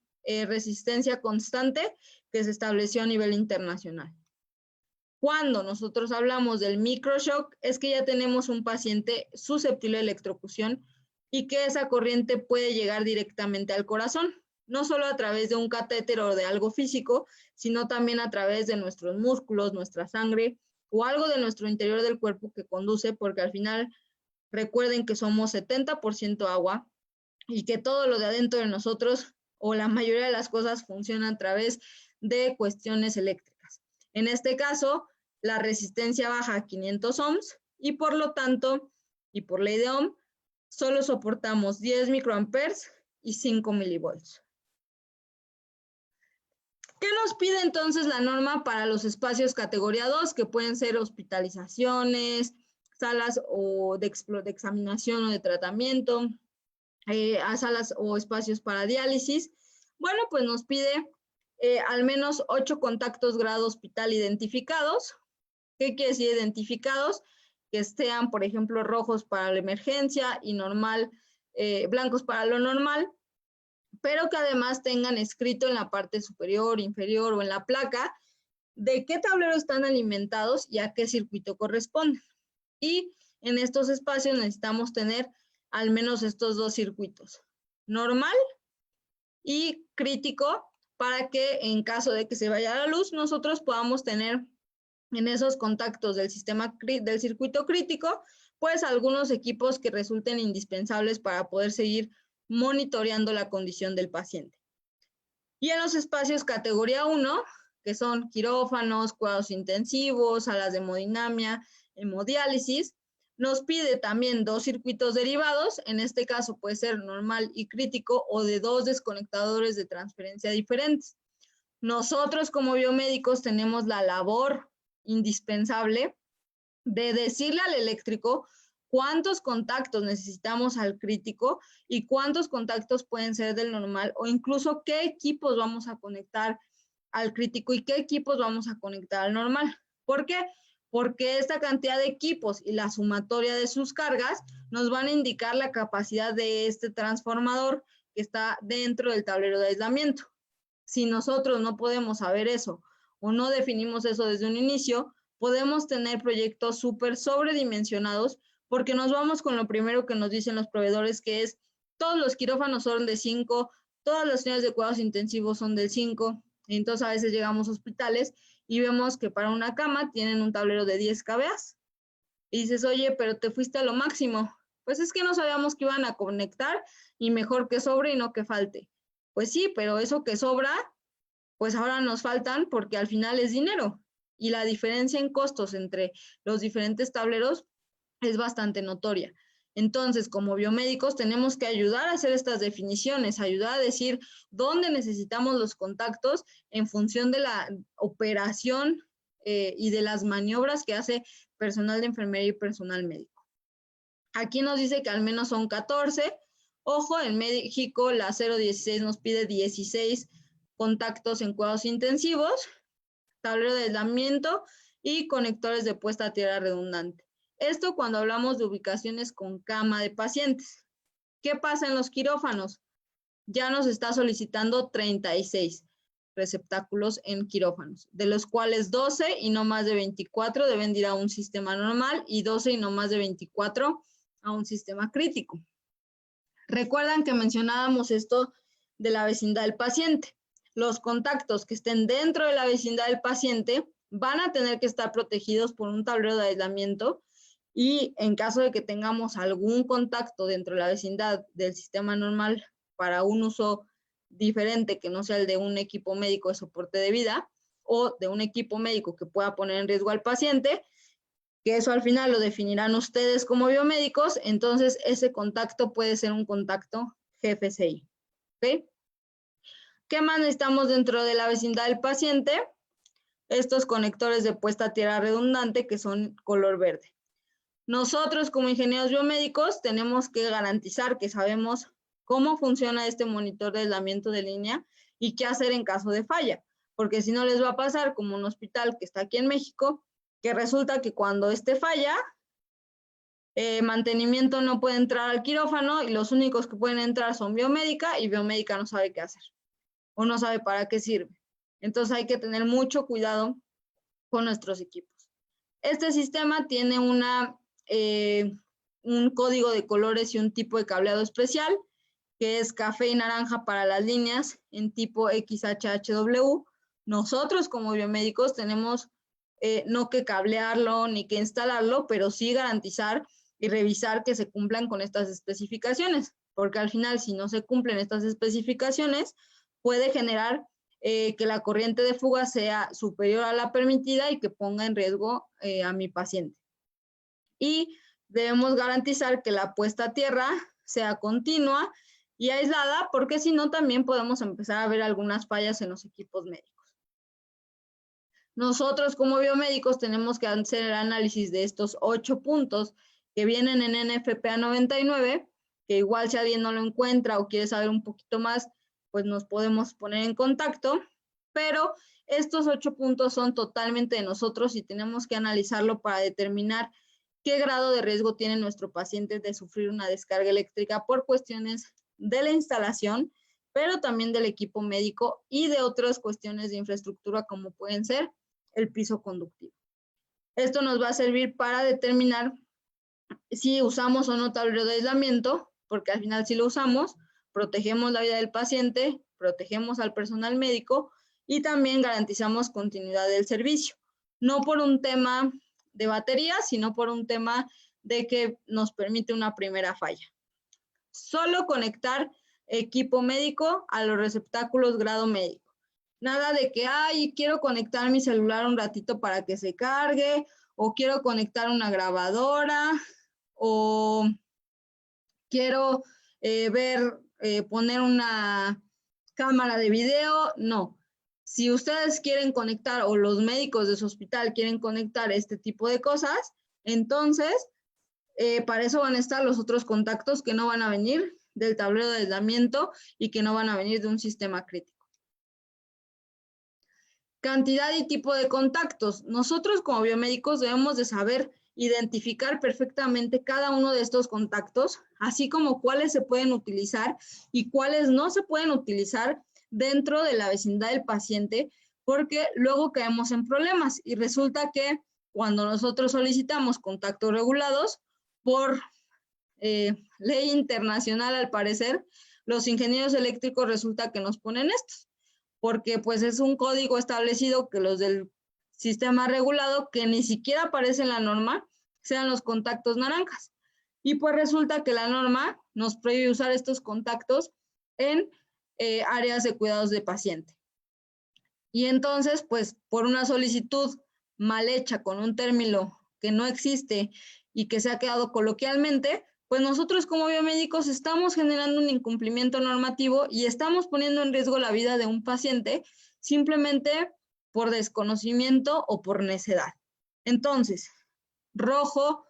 resistencia constante que se estableció a nivel internacional. Cuando nosotros hablamos del microshock, es que ya tenemos un paciente susceptible de electrocución y que esa corriente puede llegar directamente al corazón, no solo a través de un catéter o de algo físico, sino también a través de nuestros músculos, nuestra sangre o algo de nuestro interior del cuerpo que conduce, porque al final recuerden que somos 70% agua y que todo lo de adentro de nosotros o la mayoría de las cosas funcionan a través de cuestiones eléctricas. En este caso, la resistencia baja a 500 ohms y por lo tanto, y por ley de Ohm, solo soportamos 10 microamperes y 5 milivolts. ¿Qué nos pide entonces la norma para los espacios categoría 2, que pueden ser hospitalizaciones, salas o de examinación o de tratamiento, a salas o espacios para diálisis? Bueno, pues nos pide al menos 8 contactos grado hospital identificados. ¿Qué quiere decir identificados? Que sean, por ejemplo, rojos para la emergencia y normal, blancos para lo normal, pero que además tengan escrito en la parte superior, inferior o en la placa de qué tablero están alimentados y a qué circuito corresponden. Y en estos espacios necesitamos tener al menos estos dos circuitos, normal y crítico, para que en caso de que se vaya la luz, nosotros podamos tener en esos contactos del del circuito crítico, pues algunos equipos que resulten indispensables para poder seguir monitoreando la condición del paciente. Y en los espacios categoría 1, que son quirófanos, cuidados intensivos, salas de hemodinamia, hemodiálisis, nos pide también 2 circuitos derivados, en este caso puede ser normal y crítico, o de 2 desconectadores de transferencia diferentes. Nosotros como biomédicos tenemos la labor indispensable de decirle al eléctrico cuántos contactos necesitamos al crítico y cuántos contactos pueden ser del normal, o incluso qué equipos vamos a conectar al crítico y qué equipos vamos a conectar al normal. ¿Por qué? Porque esta cantidad de equipos y la sumatoria de sus cargas nos van a indicar la capacidad de este transformador que está dentro del tablero de aislamiento. Si nosotros no podemos saber eso o no definimos eso desde un inicio, podemos tener proyectos súper sobredimensionados, porque nos vamos con lo primero que nos dicen los proveedores, que es todos los quirófanos son de 5, todas las unidades de cuidados intensivos son del 5, entonces a veces llegamos a hospitales y vemos que para una cama tienen un tablero de 10 kVA. Y dices, oye, pero te fuiste a lo máximo. Pues es que no sabíamos que iban a conectar y mejor que sobre y no que falte. Pues sí, pero eso que sobra, pues ahora nos faltan porque al final es dinero. Y la diferencia en costos entre los diferentes tableros es bastante notoria. Entonces, como biomédicos, tenemos que ayudar a hacer estas definiciones, ayudar a decir dónde necesitamos los contactos en función de la operación y de las maniobras que hace personal de enfermería y personal médico. Aquí nos dice que al menos son 14. Ojo, en México la 016 nos pide 16 contactos en cuidados intensivos, tablero de aislamiento y conectores de puesta a tierra redundante. Esto cuando hablamos de ubicaciones con cama de pacientes. ¿Qué pasa en los quirófanos? Ya nos está solicitando 36 receptáculos en quirófanos, de los cuales 12 y no más de 24 deben ir a un sistema normal y 12 y no más de 24 a un sistema crítico. Recuerdan que mencionábamos esto de la vecindad del paciente. Los contactos que estén dentro de la vecindad del paciente van a tener que estar protegidos por un tablero de aislamiento, y en caso de que tengamos algún contacto dentro de la vecindad del sistema normal para un uso diferente que no sea el de un equipo médico de soporte de vida o de un equipo médico que pueda poner en riesgo al paciente, que eso al final lo definirán ustedes como biomédicos, entonces ese contacto puede ser un contacto GFCI. ¿Okay? ¿Qué más necesitamos dentro de la vecindad del paciente? Estos conectores de puesta a tierra redundante que son color verde. Nosotros como ingenieros biomédicos tenemos que garantizar que sabemos cómo funciona este monitor de aislamiento de línea y qué hacer en caso de falla, porque si no les va a pasar como un hospital que está aquí en México, que resulta que cuando este falla, mantenimiento no puede entrar al quirófano y los únicos que pueden entrar son biomédica y biomédica no sabe qué hacer o no sabe para qué sirve. Entonces hay que tener mucho cuidado con nuestros equipos. Este sistema tiene un código de colores y un tipo de cableado especial, que es café y naranja para las líneas en tipo XHHW. Nosotros como biomédicos tenemos no que cablearlo ni que instalarlo, pero sí garantizar y revisar que se cumplan con estas especificaciones, porque al final si no se cumplen estas especificaciones puede generar que la corriente de fuga sea superior a la permitida y que ponga en riesgo a mi paciente. Y debemos garantizar que la puesta a tierra sea continua y aislada, porque si no también podemos empezar a ver algunas fallas en los equipos médicos. Nosotros como biomédicos tenemos que hacer el análisis de estos 8 puntos que vienen en NFPA 99, que igual si alguien no lo encuentra o quiere saber un poquito más, pues nos podemos poner en contacto, pero estos 8 puntos son totalmente de nosotros y tenemos que analizarlo para determinar qué grado de riesgo tiene nuestro paciente de sufrir una descarga eléctrica por cuestiones de la instalación, pero también del equipo médico y de otras cuestiones de infraestructura como pueden ser el piso conductivo. Esto nos va a servir para determinar si usamos o no tablero de aislamiento, porque al final si lo usamos, protegemos la vida del paciente, protegemos al personal médico y también garantizamos continuidad del servicio. No por un tema de batería, sino por un tema de que nos permite una primera falla. Solo conectar equipo médico a los receptáculos grado médico. Nada de que, ay, quiero conectar mi celular un ratito para que se cargue, o quiero conectar una grabadora, o quiero poner una cámara de video. No. Si ustedes quieren conectar, o los médicos de su hospital quieren conectar este tipo de cosas, entonces para eso van a estar los otros contactos que no van a venir del tablero de aislamiento y que no van a venir de un sistema crítico. Cantidad y tipo de contactos. Nosotros como biomédicos debemos de saber identificar perfectamente cada uno de estos contactos, así como cuáles se pueden utilizar y cuáles no se pueden utilizar dentro de la vecindad del paciente, porque luego caemos en problemas y resulta que cuando nosotros solicitamos contactos regulados, por ley internacional, al parecer, los ingenieros eléctricos resulta que nos ponen estos, porque pues es un código establecido que los del sistema regulado, que ni siquiera aparece en la norma, sean los contactos naranjas. Y pues resulta que la norma nos prohíbe usar estos contactos en áreas de cuidados de paciente. Y entonces, pues por una solicitud mal hecha con un término que no existe y que se ha quedado coloquialmente, pues nosotros como biomédicos estamos generando un incumplimiento normativo y estamos poniendo en riesgo la vida de un paciente simplemente por desconocimiento o por necedad. Entonces, rojo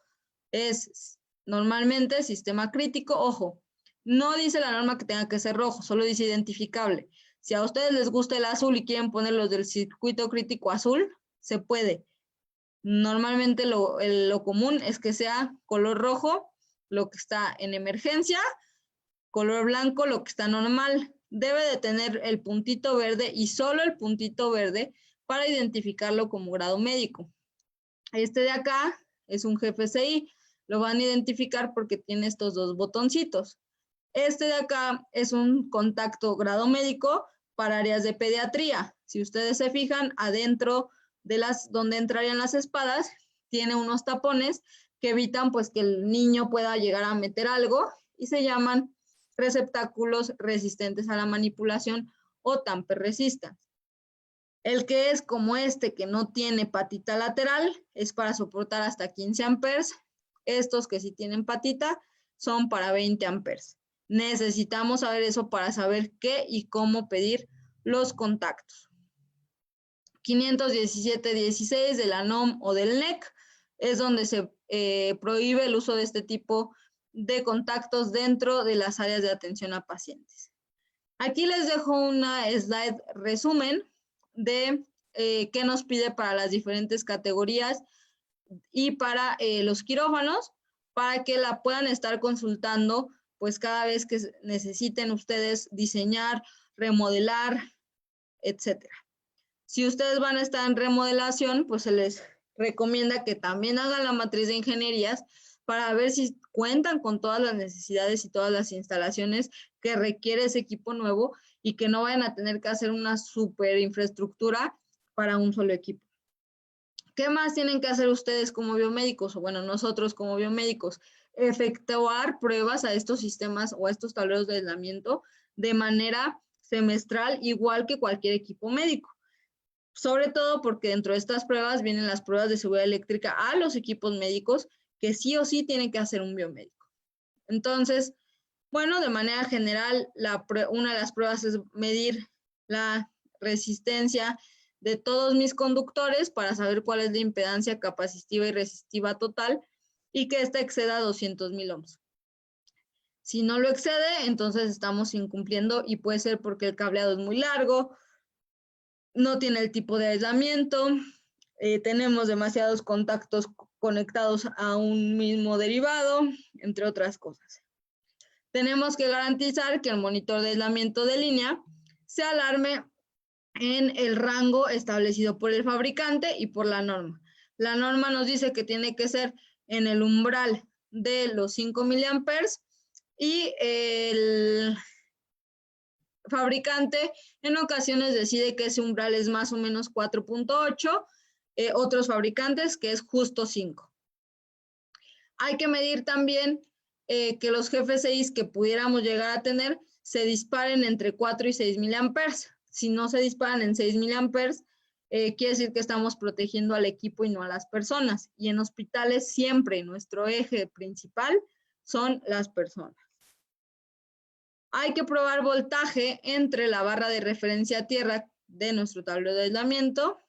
es normalmente sistema crítico. Ojo, no dice la norma que tenga que ser rojo, solo dice identificable. Si a ustedes les gusta el azul y quieren poner los del circuito crítico azul, se puede. Normalmente lo común es que sea color rojo lo que está en emergencia, color blanco lo que está normal. Debe de tener el puntito verde y solo el puntito verde para identificarlo como grado médico. Este de acá es un GFCI, lo van a identificar porque tiene estos dos botoncitos. Este de acá es un contacto grado médico para áreas de pediatría. Si ustedes se fijan, adentro de donde entrarían las espadas, tiene unos tapones que evitan pues que el niño pueda llegar a meter algo y se llaman receptáculos resistentes a la manipulación o tamper resistant. El que es como este, que no tiene patita lateral, es para soportar hasta 15 amperes. Estos que sí tienen patita son para 20 amperes. Necesitamos saber eso para saber qué y cómo pedir los contactos. 517.16 de la NOM o del NEC es donde se prohíbe el uso de este tipo de contactos dentro de las áreas de atención a pacientes. Aquí les dejo una slide resumen de qué nos pide para las diferentes categorías y para los quirófanos, para que la puedan estar consultando pues cada vez que necesiten ustedes diseñar, remodelar, etcétera. Si ustedes van a estar en remodelación, pues se les recomienda que también hagan la matriz de ingenierías para ver si cuentan con todas las necesidades y todas las instalaciones que requiere ese equipo nuevo y que no vayan a tener que hacer una super infraestructura para un solo equipo. ¿Qué más tienen que hacer ustedes como biomédicos? O bueno, nosotros como biomédicos, efectuar pruebas a estos sistemas o a estos tableros de aislamiento de manera semestral, igual que cualquier equipo médico. Sobre todo porque dentro de estas pruebas vienen las pruebas de seguridad eléctrica a los equipos médicos que sí o sí tienen que hacer un biomédico. Entonces, bueno, de manera general, una de las pruebas es medir la resistencia de todos mis conductores para saber cuál es la impedancia capacitiva y resistiva total y que ésta exceda 200,000 ohms. Si no lo excede, entonces estamos incumpliendo y puede ser porque el cableado es muy largo, no tiene el tipo de aislamiento, tenemos demasiados contactos conectados a un mismo derivado, entre otras cosas. Tenemos que garantizar que el monitor de aislamiento de línea se alarme en el rango establecido por el fabricante y por la norma. La norma nos dice que tiene que ser en el umbral de los 5 miliamperes y fabricante en ocasiones decide que ese umbral es más o menos 4.8, otros fabricantes que es justo 5. Hay que medir también que los GFCIs que pudiéramos llegar a tener se disparen entre 4 y 6 miliamperes. Si no se disparan en 6 miliamperes, quiere decir que estamos protegiendo al equipo y no a las personas. Y en hospitales siempre nuestro eje principal son las personas. Hay que probar voltaje entre la barra de referencia a tierra de nuestro tablero de aislamiento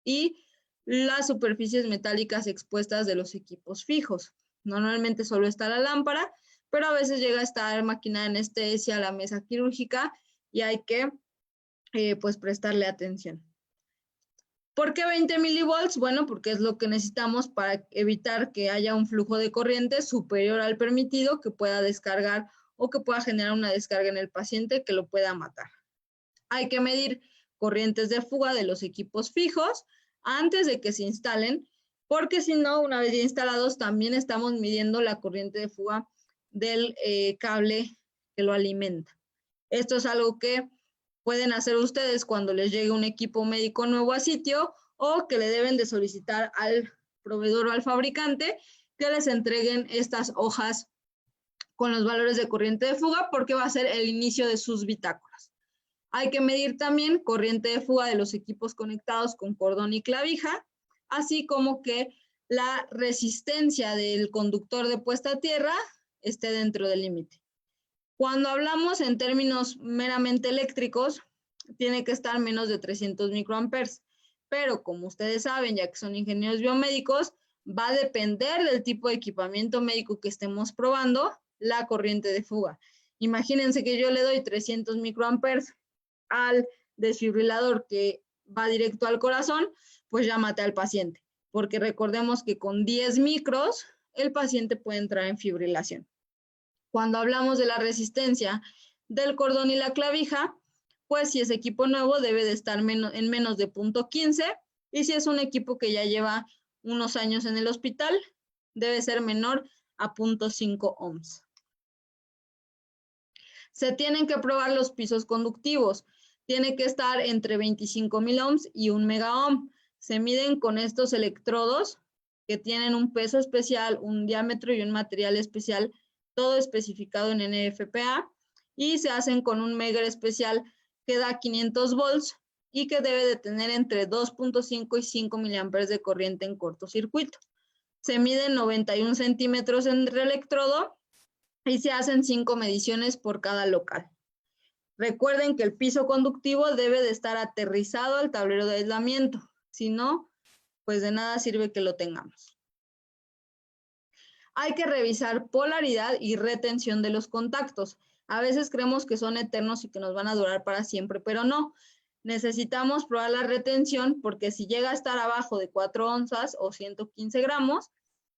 y las superficies metálicas expuestas de los equipos fijos. Normalmente solo está la lámpara, pero a veces llega a estar máquina de anestesia, la mesa quirúrgica y hay que pues prestarle atención. ¿Por qué 20 milivolts? Bueno, porque es lo que necesitamos para evitar que haya un flujo de corriente superior al permitido que pueda descargar o que pueda generar una descarga en el paciente que lo pueda matar. Hay que medir corrientes de fuga de los equipos fijos antes de que se instalen, porque si no, una vez ya instalados, también estamos midiendo la corriente de fuga del cable que lo alimenta. Esto es algo que pueden hacer ustedes cuando les llegue un equipo médico nuevo a sitio o que le deben de solicitar al proveedor o al fabricante que les entreguen estas hojas con los valores de corriente de fuga porque va a ser el inicio de sus bitácoras. Hay que medir también corriente de fuga de los equipos conectados con cordón y clavija, así como que la resistencia del conductor de puesta a tierra esté dentro del límite. Cuando hablamos en términos meramente eléctricos, tiene que estar menos de 300 microamperes, pero como ustedes saben, ya que son ingenieros biomédicos, va a depender del tipo de equipamiento médico que estemos probando la corriente de fuga. Imagínense que yo le doy 300 microamperes al desfibrilador que va directo al corazón, pues ya maté al paciente, porque recordemos que con 10 micros el paciente puede entrar en fibrilación. Cuando hablamos de la resistencia del cordón y la clavija, pues si es equipo nuevo debe de estar en menos de 0.15 y si es un equipo que ya lleva unos años en el hospital, debe ser menor a 0.5 ohms. Se tienen que probar los pisos conductivos. Tiene que estar entre 25,000 ohms y 1 megaohm. Se miden con estos electrodos que tienen un peso especial, un diámetro y un material especial, todo especificado en NFPA, y se hacen con un Megger especial que da 500 volts y que debe de tener entre 2.5 y 5 miliamperes de corriente en cortocircuito. Se miden 91 centímetros entre electrodo y se hacen 5 mediciones por cada local. Recuerden que el piso conductivo debe de estar aterrizado al tablero de aislamiento, si no, pues de nada sirve que lo tengamos. Hay que revisar polaridad y retención de los contactos. A veces creemos que son eternos y que nos van a durar para siempre, pero no. Necesitamos probar la retención porque si llega a estar abajo de 4 onzas o 115 gramos,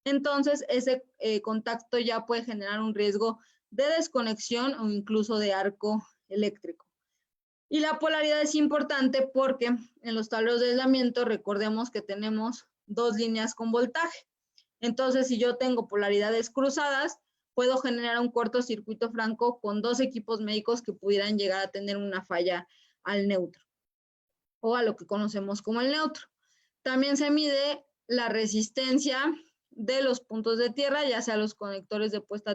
entonces ese contacto ya puede generar un riesgo de desconexión o incluso de arco eléctrico. Y la polaridad es importante porque en los tableros de aislamiento recordemos que tenemos 2 líneas con voltaje. Entonces, si yo tengo polaridades cruzadas, puedo generar un cortocircuito franco con 2 equipos médicos que pudieran llegar a tener una falla al neutro o a lo que conocemos como el neutro. También se mide la resistencia de los puntos de tierra, ya sea los conectores de puesta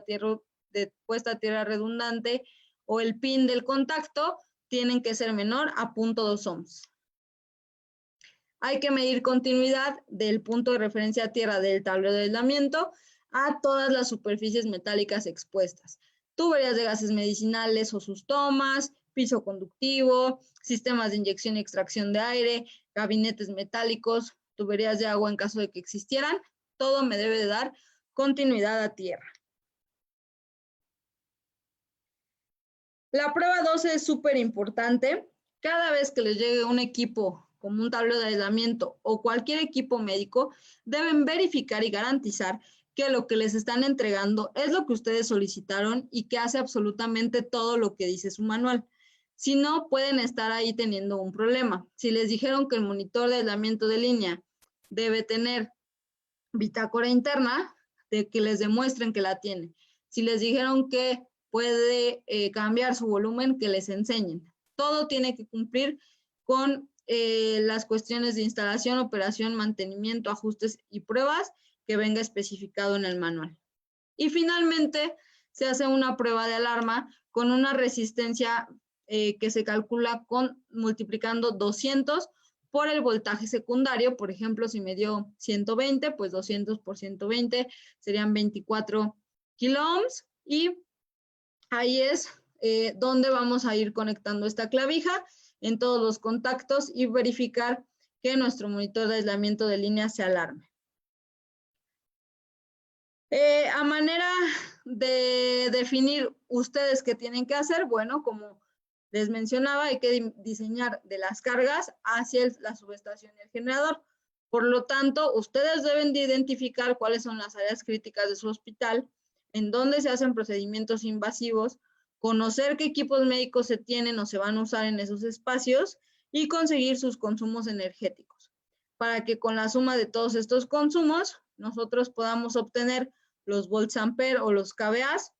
a tierra redundante o el pin del contacto, tienen que ser menor a 0.2 ohms. Hay que medir continuidad del punto de referencia a tierra del tablero de aislamiento a todas las superficies metálicas expuestas. Tuberías de gases medicinales o sus tomas, piso conductivo, sistemas de inyección y extracción de aire, gabinetes metálicos, tuberías de agua en caso de que existieran, todo me debe de dar continuidad a tierra. La prueba 12 es súper importante. Cada vez que les llegue un equipo como un tablero de aislamiento o cualquier equipo médico, deben verificar y garantizar que lo que les están entregando es lo que ustedes solicitaron y que hace absolutamente todo lo que dice su manual. Si no, pueden estar ahí teniendo un problema. Si les dijeron que el monitor de aislamiento de línea debe tener bitácora interna, de que les demuestren que la tiene. Si les dijeron que puede cambiar su volumen, que les enseñen. Todo tiene que cumplir con las cuestiones de instalación, operación, mantenimiento, ajustes y pruebas que venga especificado en el manual. Y finalmente se hace una prueba de alarma con una resistencia que se calcula multiplicando 200 por el voltaje secundario. Por ejemplo, si me dio 120, pues 200 por 120 serían 24 kiloohms, y ahí es donde vamos a ir conectando esta clavija en todos los contactos y verificar que nuestro monitor de aislamiento de línea se alarme. A manera de definir ustedes qué tienen que hacer, bueno, como les mencionaba, hay que diseñar de las cargas hacia la subestación y el generador. Por lo tanto, ustedes deben de identificar cuáles son las áreas críticas de su hospital, en dónde se hacen procedimientos invasivos, conocer qué equipos médicos se tienen o se van a usar en esos espacios y conseguir sus consumos energéticos, para que con la suma de todos estos consumos nosotros podamos obtener los volts ampere o los kVAs,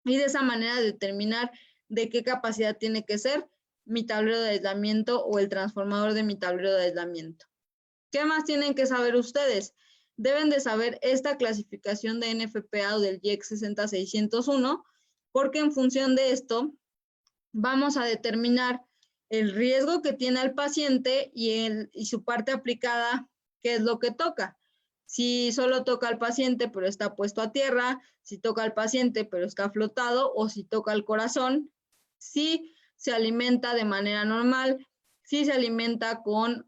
y de esa manera determinar de qué capacidad tiene que ser mi tablero de aislamiento o el transformador de mi tablero de aislamiento. ¿Qué más tienen que saber ustedes? Deben de saber esta clasificación de NFPA o del IEC 60601, porque en función de esto vamos a determinar el riesgo que tiene el paciente y su parte aplicada, qué es lo que toca. Si solo toca al paciente pero está puesto a tierra, si toca al paciente pero está flotado, o si toca al corazón, si se alimenta de manera normal, si se alimenta con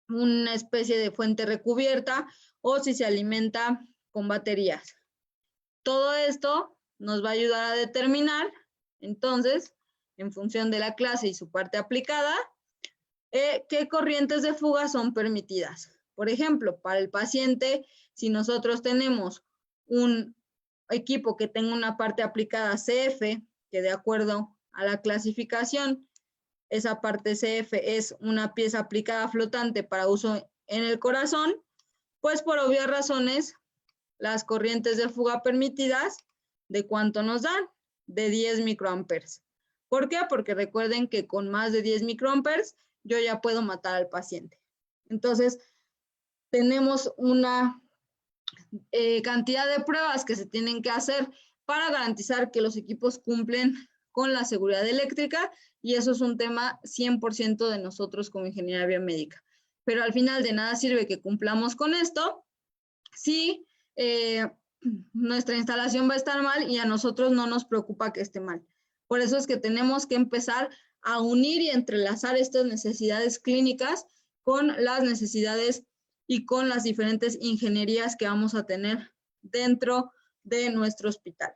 una especie de fuente recubierta, o si se alimenta con baterías. Todo esto nos va a ayudar a determinar, entonces, en función de la clase y su parte aplicada, qué corrientes de fuga son permitidas. Por ejemplo, para el paciente, si nosotros tenemos un equipo que tenga una parte aplicada CF, que de acuerdo a la clasificación, esa parte CF es una pieza aplicada flotante para uso en el corazón, pues por obvias razones, las corrientes de fuga permitidas, ¿de cuánto nos dan? De 10 microamperes. ¿Por qué? Porque recuerden que con más de 10 microamperes yo ya puedo matar al paciente. Entonces, tenemos una cantidad de pruebas que se tienen que hacer para garantizar que los equipos cumplen con la seguridad eléctrica, y eso es un tema 100% de nosotros como ingeniería biomédica. Pero al final de nada sirve que cumplamos con esto si nuestra instalación va a estar mal y a nosotros no nos preocupa que esté mal. Por eso es que tenemos que empezar a unir y entrelazar estas necesidades clínicas con las necesidades y con las diferentes ingenierías que vamos a tener dentro de nuestro hospital.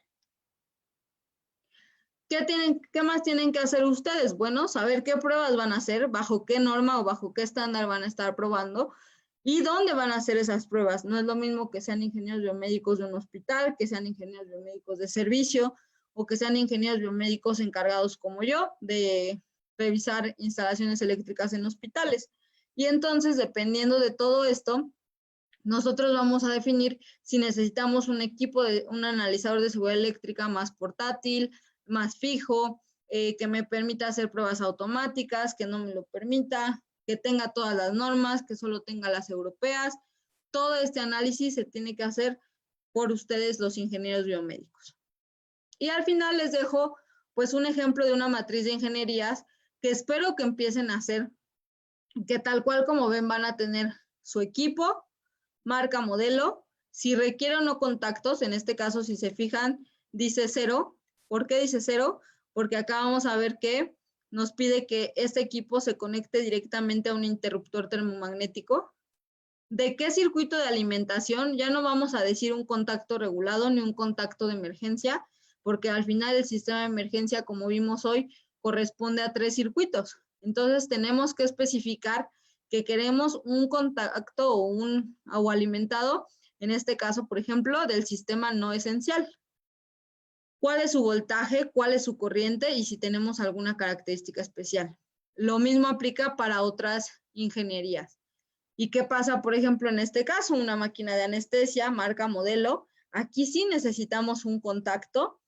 ¿Qué más tienen que hacer ustedes? Bueno, saber qué pruebas van a hacer, bajo qué norma o bajo qué estándar van a estar probando y dónde van a hacer esas pruebas. No es lo mismo que sean ingenieros biomédicos de un hospital, que sean ingenieros biomédicos de servicio, o que sean ingenieros biomédicos encargados como yo de revisar instalaciones eléctricas en hospitales. Y entonces, dependiendo de todo esto, nosotros vamos a definir si necesitamos un equipo, un analizador de seguridad eléctrica más portátil, más fijo, que me permita hacer pruebas automáticas, que no me lo permita, que tenga todas las normas, que solo tenga las europeas. Todo este análisis se tiene que hacer por ustedes, los ingenieros biomédicos. Y al final les dejo pues un ejemplo de una matriz de ingenierías que espero que empiecen a hacer, que tal cual como ven van a tener su equipo, marca, modelo, si requiere o no contactos. En este caso, si se fijan, dice 0. ¿Por qué dice 0? Porque acá vamos a ver que nos pide que este equipo se conecte directamente a un interruptor termomagnético. ¿De qué circuito de alimentación? Ya no vamos a decir un contacto regulado ni un contacto de emergencia, porque al final el sistema de emergencia, como vimos hoy, corresponde a 3 circuitos. Entonces tenemos que especificar que queremos un contacto o alimentado, en este caso, por ejemplo, del sistema no esencial. ¿Cuál es su voltaje? ¿Cuál es su corriente? Y si tenemos alguna característica especial. Lo mismo aplica para otras ingenierías. ¿Y qué pasa, por ejemplo, en este caso? Una máquina de anestesia, marca, modelo. Aquí sí necesitamos un contacto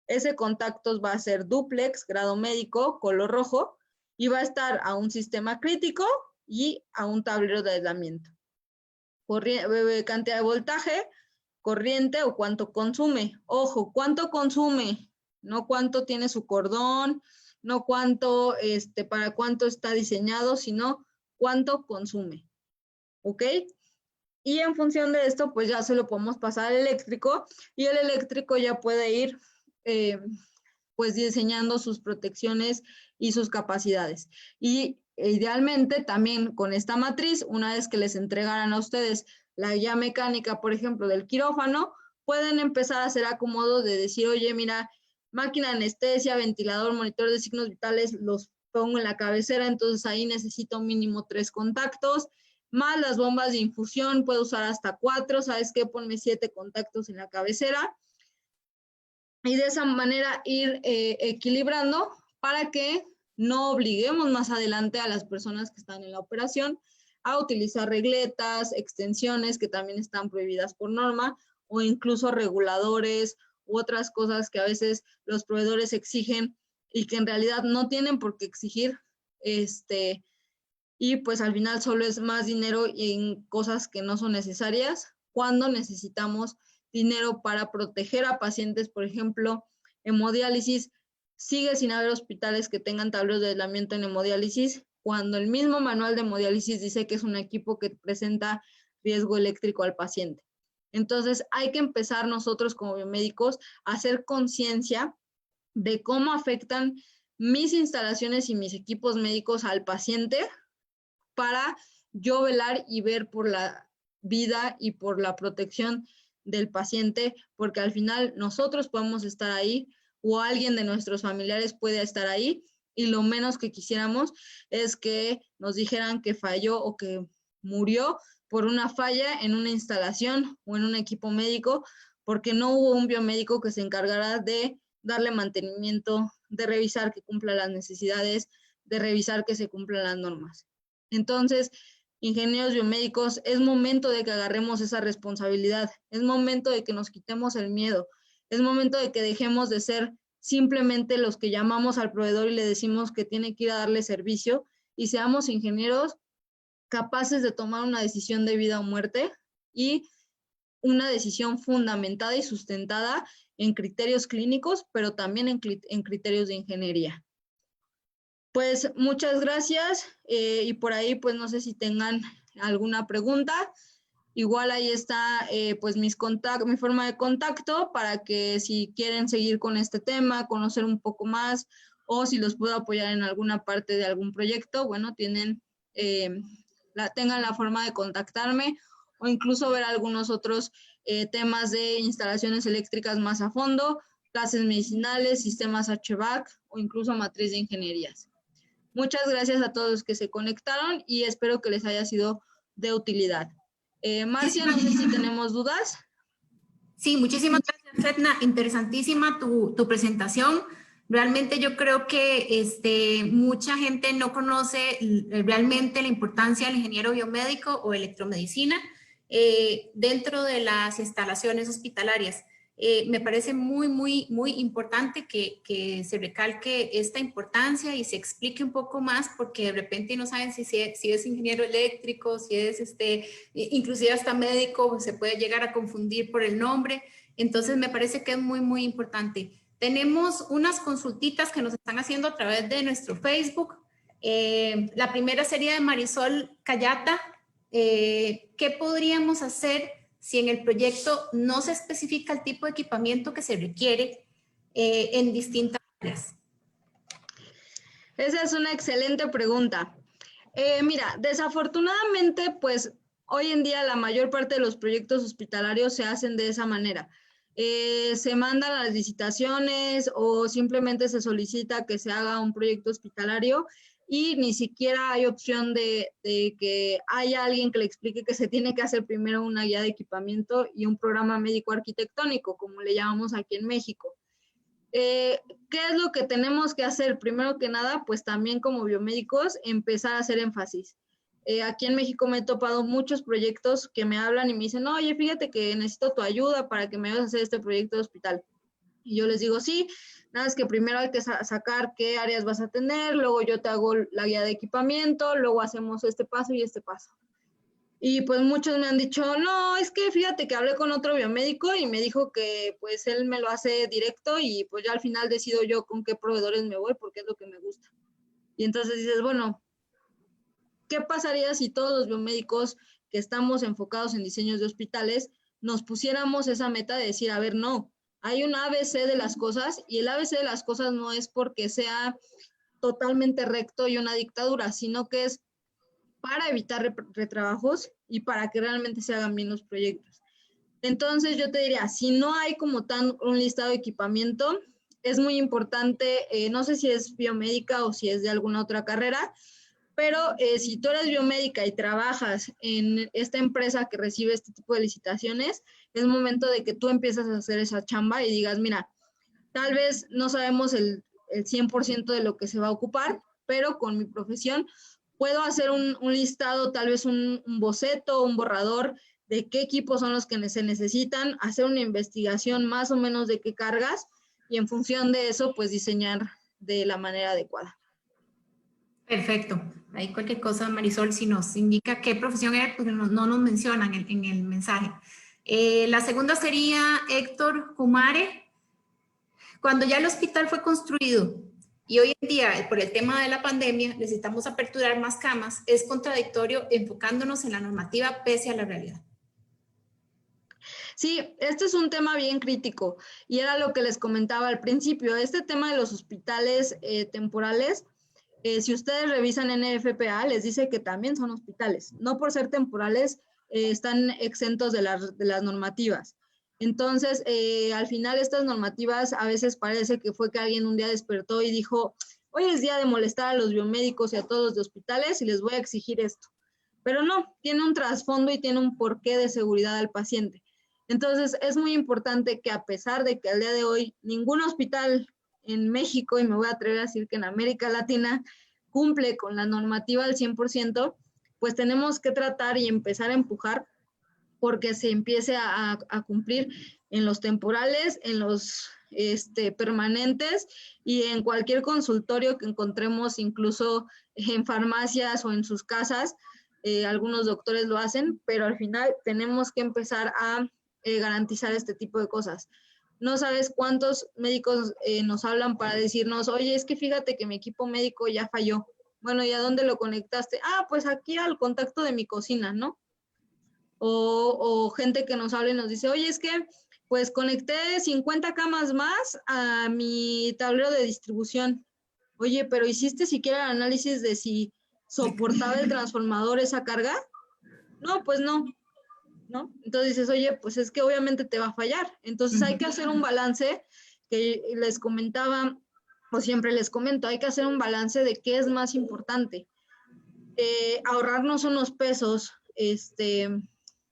Ese contacto va a ser dúplex, grado médico, color rojo, y va a estar a un sistema crítico y a un tablero de aislamiento. Cantidad de voltaje, corriente o cuánto consume. Ojo, ¿cuánto consume? No cuánto tiene su cordón, no cuánto, para cuánto está diseñado, sino cuánto consume. ¿Ok? Y en función de esto, pues ya se lo podemos pasar al eléctrico y el eléctrico ya puede ir pues diseñando sus protecciones y sus capacidades. Y idealmente también con esta matriz, una vez que les entregaran a ustedes la guía mecánica, por ejemplo, del quirófano, pueden empezar a hacer acomodo de decir, oye, mira, máquina de anestesia, ventilador, monitor de signos vitales, los pongo en la cabecera, entonces ahí necesito mínimo 3 contactos, más las bombas de infusión, puedo usar hasta 4, ¿sabes qué? Ponme 7 contactos en la cabecera, y de esa manera ir equilibrando para que no obliguemos más adelante a las personas que están en la operación a utilizar regletas, extensiones que también están prohibidas por norma, o incluso reguladores u otras cosas que a veces los proveedores exigen y que en realidad no tienen por qué exigir, y pues al final solo es más dinero en cosas que no son necesarias cuando necesitamos dinero para proteger a pacientes, por ejemplo, hemodiálisis. Sigue sin haber hospitales que tengan tableros de aislamiento en hemodiálisis, cuando el mismo manual de hemodiálisis dice que es un equipo que presenta riesgo eléctrico al paciente. Entonces, hay que empezar nosotros como biomédicos a hacer conciencia de cómo afectan mis instalaciones y mis equipos médicos al paciente para yo velar y ver por la vida y por la protección del paciente, porque al final nosotros podemos estar ahí o alguien de nuestros familiares puede estar ahí y lo menos que quisiéramos es que nos dijeran que falló o que murió por una falla en una instalación o en un equipo médico, porque no hubo un biomédico que se encargara de darle mantenimiento, de revisar que cumpla las necesidades, de revisar que se cumplan las normas. Entonces, ingenieros biomédicos, es momento de que agarremos esa responsabilidad, es momento de que nos quitemos el miedo, es momento de que dejemos de ser simplemente los que llamamos al proveedor y le decimos que tiene que ir a darle servicio y seamos ingenieros capaces de tomar una decisión de vida o muerte y una decisión fundamentada y sustentada en criterios clínicos, pero también en criterios de ingeniería. Pues muchas gracias y por ahí pues no sé si tengan alguna pregunta. Igual ahí está pues mi forma de contacto para que si quieren seguir con este tema, conocer un poco más o si los puedo apoyar en alguna parte de algún proyecto, bueno, tengan la forma de contactarme o incluso ver algunos otros temas de instalaciones eléctricas más a fondo, clases medicinales, sistemas HVAC o incluso matriz de ingenierías. Muchas gracias a todos los que se conectaron y espero que les haya sido de utilidad. Marcia, no sé si tenemos dudas. Sí, muchísimas gracias, Etna. Interesantísima tu presentación. Realmente yo creo que mucha gente no conoce realmente la importancia del ingeniero biomédico o electromedicina dentro de las instalaciones hospitalarias. Me parece muy importante que se recalque esta importancia y se explique un poco más porque de repente no saben si es ingeniero eléctrico, si es inclusive hasta médico, se puede llegar a confundir por el nombre. Entonces me parece que es muy importante. Tenemos unas consultitas que nos están haciendo a través de nuestro Facebook. La primera sería de Marisol Cayata. ¿Qué podríamos hacer si en el proyecto no se especifica el tipo de equipamiento que se requiere en distintas áreas? Esa es una excelente pregunta. Mira, desafortunadamente, pues hoy en día la mayor parte de los proyectos hospitalarios se hacen de esa manera. Se mandan las licitaciones o simplemente se solicita que se haga un proyecto hospitalario y ni siquiera hay opción de que haya alguien que le explique que se tiene que hacer primero una guía de equipamiento y un programa médico arquitectónico, como le llamamos aquí en México. ¿Qué es lo que tenemos que hacer? Primero que nada, pues también como biomédicos, empezar a hacer énfasis. Aquí en México me he topado muchos proyectos que me hablan y me dicen, oye, fíjate que necesito tu ayuda para que me vayas a hacer este proyecto de hospital. Y yo les digo, sí, nada, es que primero hay que sacar qué áreas vas a tener, luego yo te hago la guía de equipamiento, luego hacemos este paso y este paso. Y pues muchos me han dicho, no, es que fíjate que hablé con otro biomédico y me dijo que pues él me lo hace directo y pues ya al final decido yo con qué proveedores me voy porque es lo que me gusta. Y entonces dices, bueno, ¿qué pasaría si todos los biomédicos que estamos enfocados en diseños de hospitales nos pusiéramos esa meta de decir, a ver, no, hay un ABC de las cosas y el ABC de las cosas no es porque sea totalmente recto y una dictadura, sino que es para evitar retrabajos y para que realmente se hagan bien los proyectos. Entonces yo te diría, si no hay como tan un listado de equipamiento, es muy importante, no sé si es biomédica o si es de alguna otra carrera, pero si tú eres biomédica y trabajas en esta empresa que recibe este tipo de licitaciones, es momento de que tú empiezas a hacer esa chamba y digas, mira, tal vez no sabemos el 100% de lo que se va a ocupar, pero con mi profesión puedo hacer un listado, tal vez un boceto, un borrador de qué equipos son los que se necesitan, hacer una investigación más o menos de qué cargas y en función de eso, pues diseñar de la manera adecuada. Perfecto. Ahí cualquier cosa, Marisol, si nos indica qué profesión es, porque no nos mencionan en el mensaje. La segunda sería Héctor Kumare. Cuando ya el hospital fue construido y hoy en día, por el tema de la pandemia, necesitamos aperturar más camas, es contradictorio enfocándonos en la normativa pese a la realidad. Sí, este es un tema bien crítico y era lo que les comentaba al principio. Este tema de los hospitales temporales, si ustedes revisan NFPA, les dice que también son hospitales. No por ser temporales, están exentos de las normativas. Entonces, al final estas normativas a veces parece que fue que alguien un día despertó y dijo, hoy es día de molestar a los biomédicos y a todos los de hospitales y les voy a exigir esto. Pero no, tiene un trasfondo y tiene un porqué de seguridad al paciente. Entonces, es muy importante que a pesar de que al día de hoy ningún hospital en México, y me voy a atrever a decir que en América Latina, cumple con la normativa al 100%, pues tenemos que tratar y empezar a empujar porque se empiece a cumplir en los temporales, en los permanentes y en cualquier consultorio que encontremos, incluso en farmacias o en sus casas. Algunos doctores lo hacen, pero al final tenemos que empezar a garantizar este tipo de cosas. No sabes cuántos médicos nos hablan para decirnos, oye, es que fíjate que mi equipo médico ya falló. Bueno, ¿y a dónde lo conectaste? Ah, pues aquí al contacto de mi cocina, ¿no? O gente que nos habla y nos dice, oye, es que pues conecté 50 camas más a mi tablero de distribución. Oye, pero ¿hiciste siquiera el análisis de si soportaba el transformador esa carga? No, pues no, ¿no? Entonces dices, oye, pues es que obviamente te va a fallar. Entonces hay que hacer un balance que les comentaba, o siempre les comento, hay que hacer un balance de qué es más importante. Ahorrarnos unos pesos,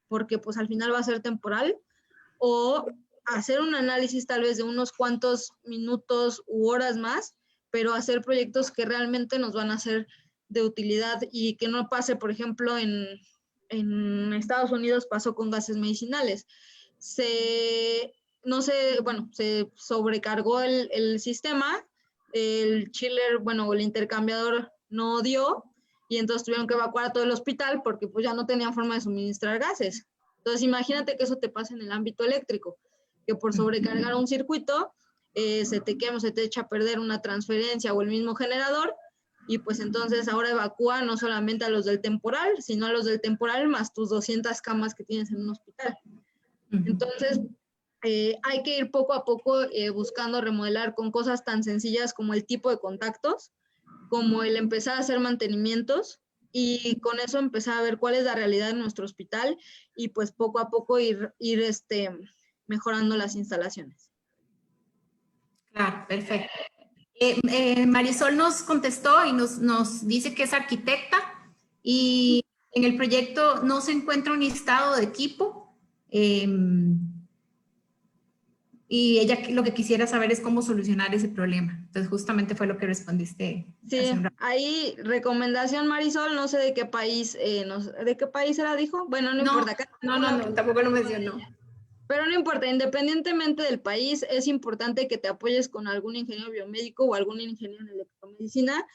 porque pues al final va a ser temporal, o hacer un análisis tal vez de unos cuantos minutos u horas más, pero hacer proyectos que realmente nos van a ser de utilidad y que no pase, por ejemplo, en Estados Unidos pasó con gases medicinales. Se sobrecargó el sistema, el chiller, bueno, el intercambiador no dio, y entonces tuvieron que evacuar a todo el hospital porque pues ya no tenían forma de suministrar gases. Entonces imagínate que eso te pasa en el ámbito eléctrico, que por sobrecargar un circuito se te quema, se te echa a perder una transferencia o el mismo generador, y pues entonces ahora evacúa no solamente a los del temporal, sino a los del temporal más tus 200 camas que tienes en un hospital. Entonces, hay que ir poco a poco buscando remodelar con cosas tan sencillas como el tipo de contactos, como el empezar a hacer mantenimientos y con eso empezar a ver cuál es la realidad de nuestro hospital y pues poco a poco ir mejorando las instalaciones. Claro, perfecto. Marisol nos contestó y nos dice que es arquitecta y en el proyecto no se encuentra un listado de equipo y ella lo que quisiera saber es cómo solucionar ese problema. Entonces justamente fue lo que respondiste. Sí, ahí recomendación, Marisol, no sé de qué país, ¿de qué país era, dijo? Bueno, no importa. No, tampoco lo mencionó. Pero no importa, independientemente del país, es importante que te apoyes con algún ingeniero biomédico o algún ingeniero en electromedicina,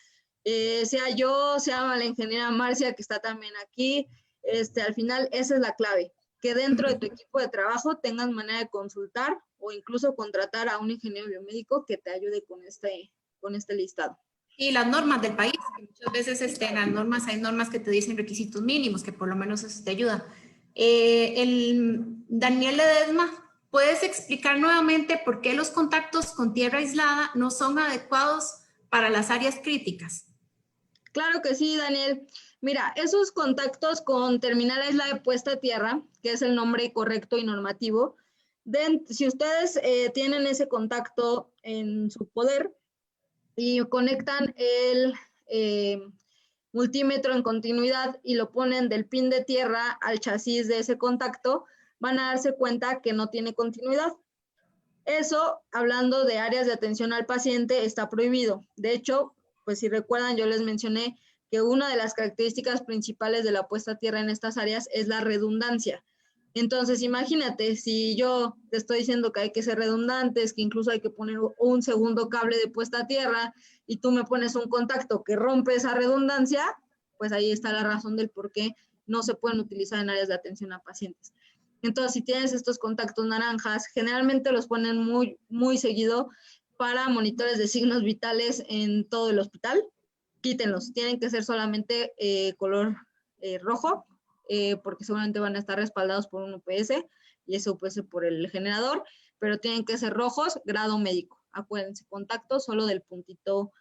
sea yo, sea la ingeniera Marcia, que está también aquí. Al final, esa es la clave, que dentro de tu equipo de trabajo tengas manera de consultar o incluso contratar a un ingeniero biomédico que te ayude con este listado. Y las normas del país, que muchas veces las normas, hay normas que te dicen requisitos mínimos, que por lo menos eso te ayuda. Daniel Ledesma, ¿puedes explicar nuevamente por qué los contactos con tierra aislada no son adecuados para las áreas críticas? Claro que sí, Daniel. Mira, esos contactos con terminal aislada de puesta a tierra, que es el nombre correcto y normativo, si ustedes tienen ese contacto en su poder y conectan el multímetro en continuidad y lo ponen del pin de tierra al chasis de ese contacto, van a darse cuenta que no tiene continuidad. Eso, hablando de áreas de atención al paciente, está prohibido. De hecho, pues si recuerdan, yo les mencioné que una de las características principales de la puesta a tierra en estas áreas es la redundancia. Entonces, imagínate, si yo te estoy diciendo que hay que ser redundantes, que incluso hay que poner un segundo cable de puesta a tierra y tú me pones un contacto que rompe esa redundancia, pues ahí está la razón del por qué no se pueden utilizar en áreas de atención a pacientes. Entonces, si tienes estos contactos naranjas, generalmente los ponen muy, muy seguido para monitores de signos vitales en todo el hospital. Quítenlos, tienen que ser solamente color rojo, porque seguramente van a estar respaldados por un UPS y ese UPS por el generador, pero tienen que ser rojos, grado médico. Acuérdense, contacto solo del puntito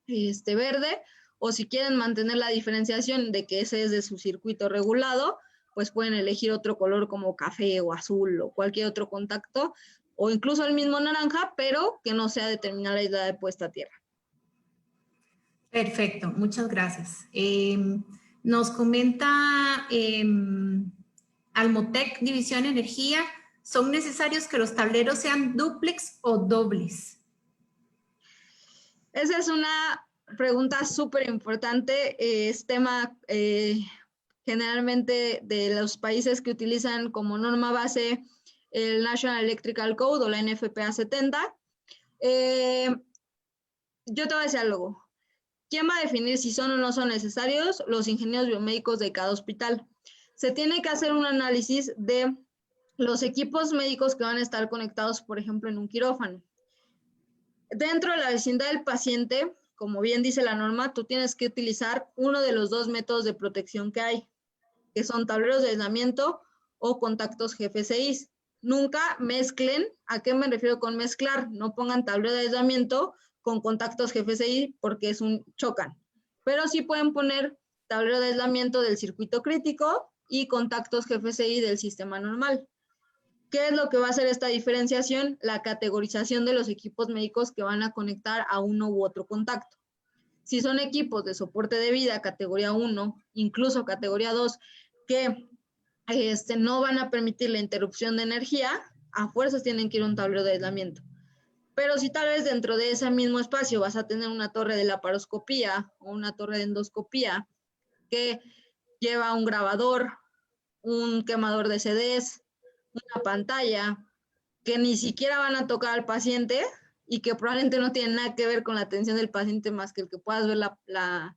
verde, o si quieren mantener la diferenciación de que ese es de su circuito regulado, pues pueden elegir otro color como café o azul o cualquier otro contacto, o incluso el mismo naranja, pero que no sea de terminal aislada de puesta a tierra. Perfecto, muchas gracias. Nos comenta Almotec, División Energía, ¿son necesarios que los tableros sean dúplex o dobles? Esa es una pregunta súper importante, es tema generalmente de los países que utilizan como norma base el National Electrical Code o la NFPA 70. Yo te voy a decir algo. ¿Quién va a definir si son o no son necesarios? Los ingenieros biomédicos de cada hospital. Se tiene que hacer un análisis de los equipos médicos que van a estar conectados, por ejemplo, en un quirófano. Dentro de la vecindad del paciente, como bien dice la norma, tú tienes que utilizar uno de los dos métodos de protección que hay, que son tableros de aislamiento o contactos GFCI. Nunca mezclen. ¿A qué me refiero con mezclar? No pongan tablero de aislamiento con contactos GFCI porque chocan. Pero sí pueden poner tablero de aislamiento del circuito crítico y contactos GFCI del sistema normal. ¿Qué es lo que va a hacer esta diferenciación? La categorización de los equipos médicos que van a conectar a uno u otro contacto. Si son equipos de soporte de vida categoría 1, incluso categoría 2, que no van a permitir la interrupción de energía, a fuerzas tienen que ir a un tablero de aislamiento. Pero si tal vez dentro de ese mismo espacio vas a tener una torre de laparoscopía o una torre de endoscopía que lleva un grabador, un quemador de CDs, una pantalla, que ni siquiera van a tocar al paciente y que probablemente no tienen nada que ver con la atención del paciente más que el que puedas ver la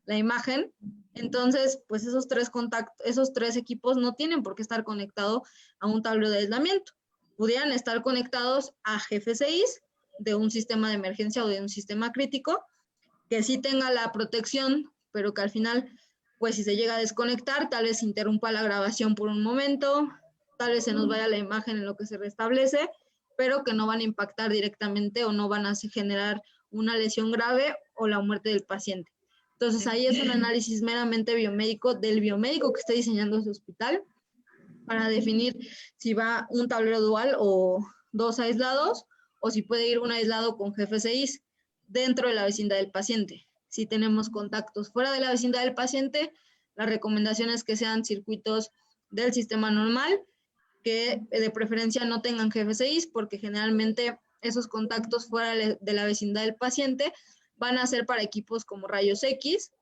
imagen. Entonces, pues esos tres equipos no tienen por qué estar conectados a un tablero de aislamiento. Pudieran estar conectados a GFCIs de un sistema de emergencia o de un sistema crítico, que sí tenga la protección, pero que al final, pues si se llega a desconectar, tal vez interrumpa la grabación por un momento, tal vez se nos vaya la imagen en lo que se restablece, pero que no van a impactar directamente o no van a generar una lesión grave o la muerte del paciente. Entonces ahí es un análisis meramente biomédico del biomédico que esté diseñando ese hospital para definir si va un tablero dual o dos aislados o si puede ir un aislado con GFCIs dentro de la vecindad del paciente. Si tenemos contactos fuera de la vecindad del paciente, la recomendación es que sean circuitos del sistema normal, que de preferencia no tengan GFCIs, porque generalmente esos contactos fuera de la vecindad del paciente van a ser para equipos como rayos X,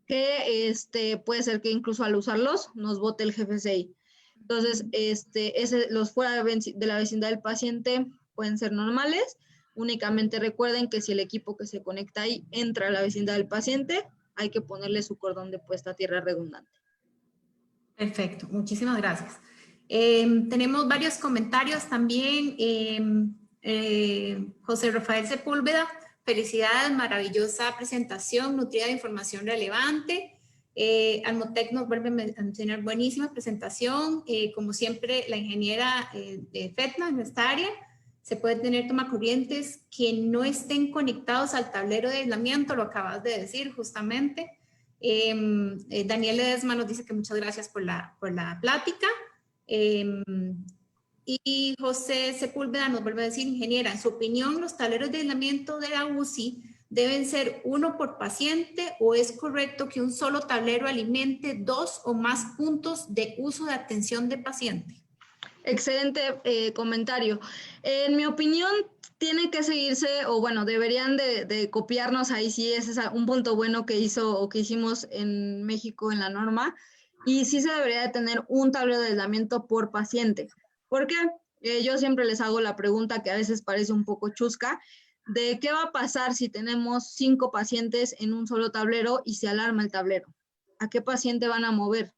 que puede ser que incluso al usarlos nos bote el GFCI. Entonces, los fuera de la vecindad del paciente pueden ser normales. Únicamente recuerden que si el equipo que se conecta ahí entra a la vecindad del paciente, hay que ponerle su cordón de puesta a tierra redundante. Perfecto, muchísimas gracias. Tenemos varios comentarios también. José Rafael Sepúlveda, felicidades, maravillosa presentación, nutrida de información relevante. Almotec nos vuelve a mencionar buenísima presentación. Como siempre, la ingeniera de FETNA en esta área. Se puede tener tomacorrientes que no estén conectados al tablero de aislamiento, lo acabas de decir justamente. Daniel Ledesma nos dice que muchas gracias por la plática. Y José Sepúlveda nos vuelve a decir, ingeniera, en su opinión, ¿los tableros de aislamiento de la UCI deben ser uno por paciente o es correcto que un solo tablero alimente 2 o más puntos de uso de atención de paciente? Excelente comentario. En mi opinión, tiene que seguirse, o bueno, deberían de copiarnos ahí, sí, ese es un punto bueno que hizo o que hicimos en México en la norma, y sí se debería de tener un tablero de aislamiento por paciente. ¿Por qué? Yo siempre les hago la pregunta que a veces parece un poco chusca, de qué va a pasar si tenemos 5 pacientes en un solo tablero y se alarma el tablero. ¿A qué paciente van a mover?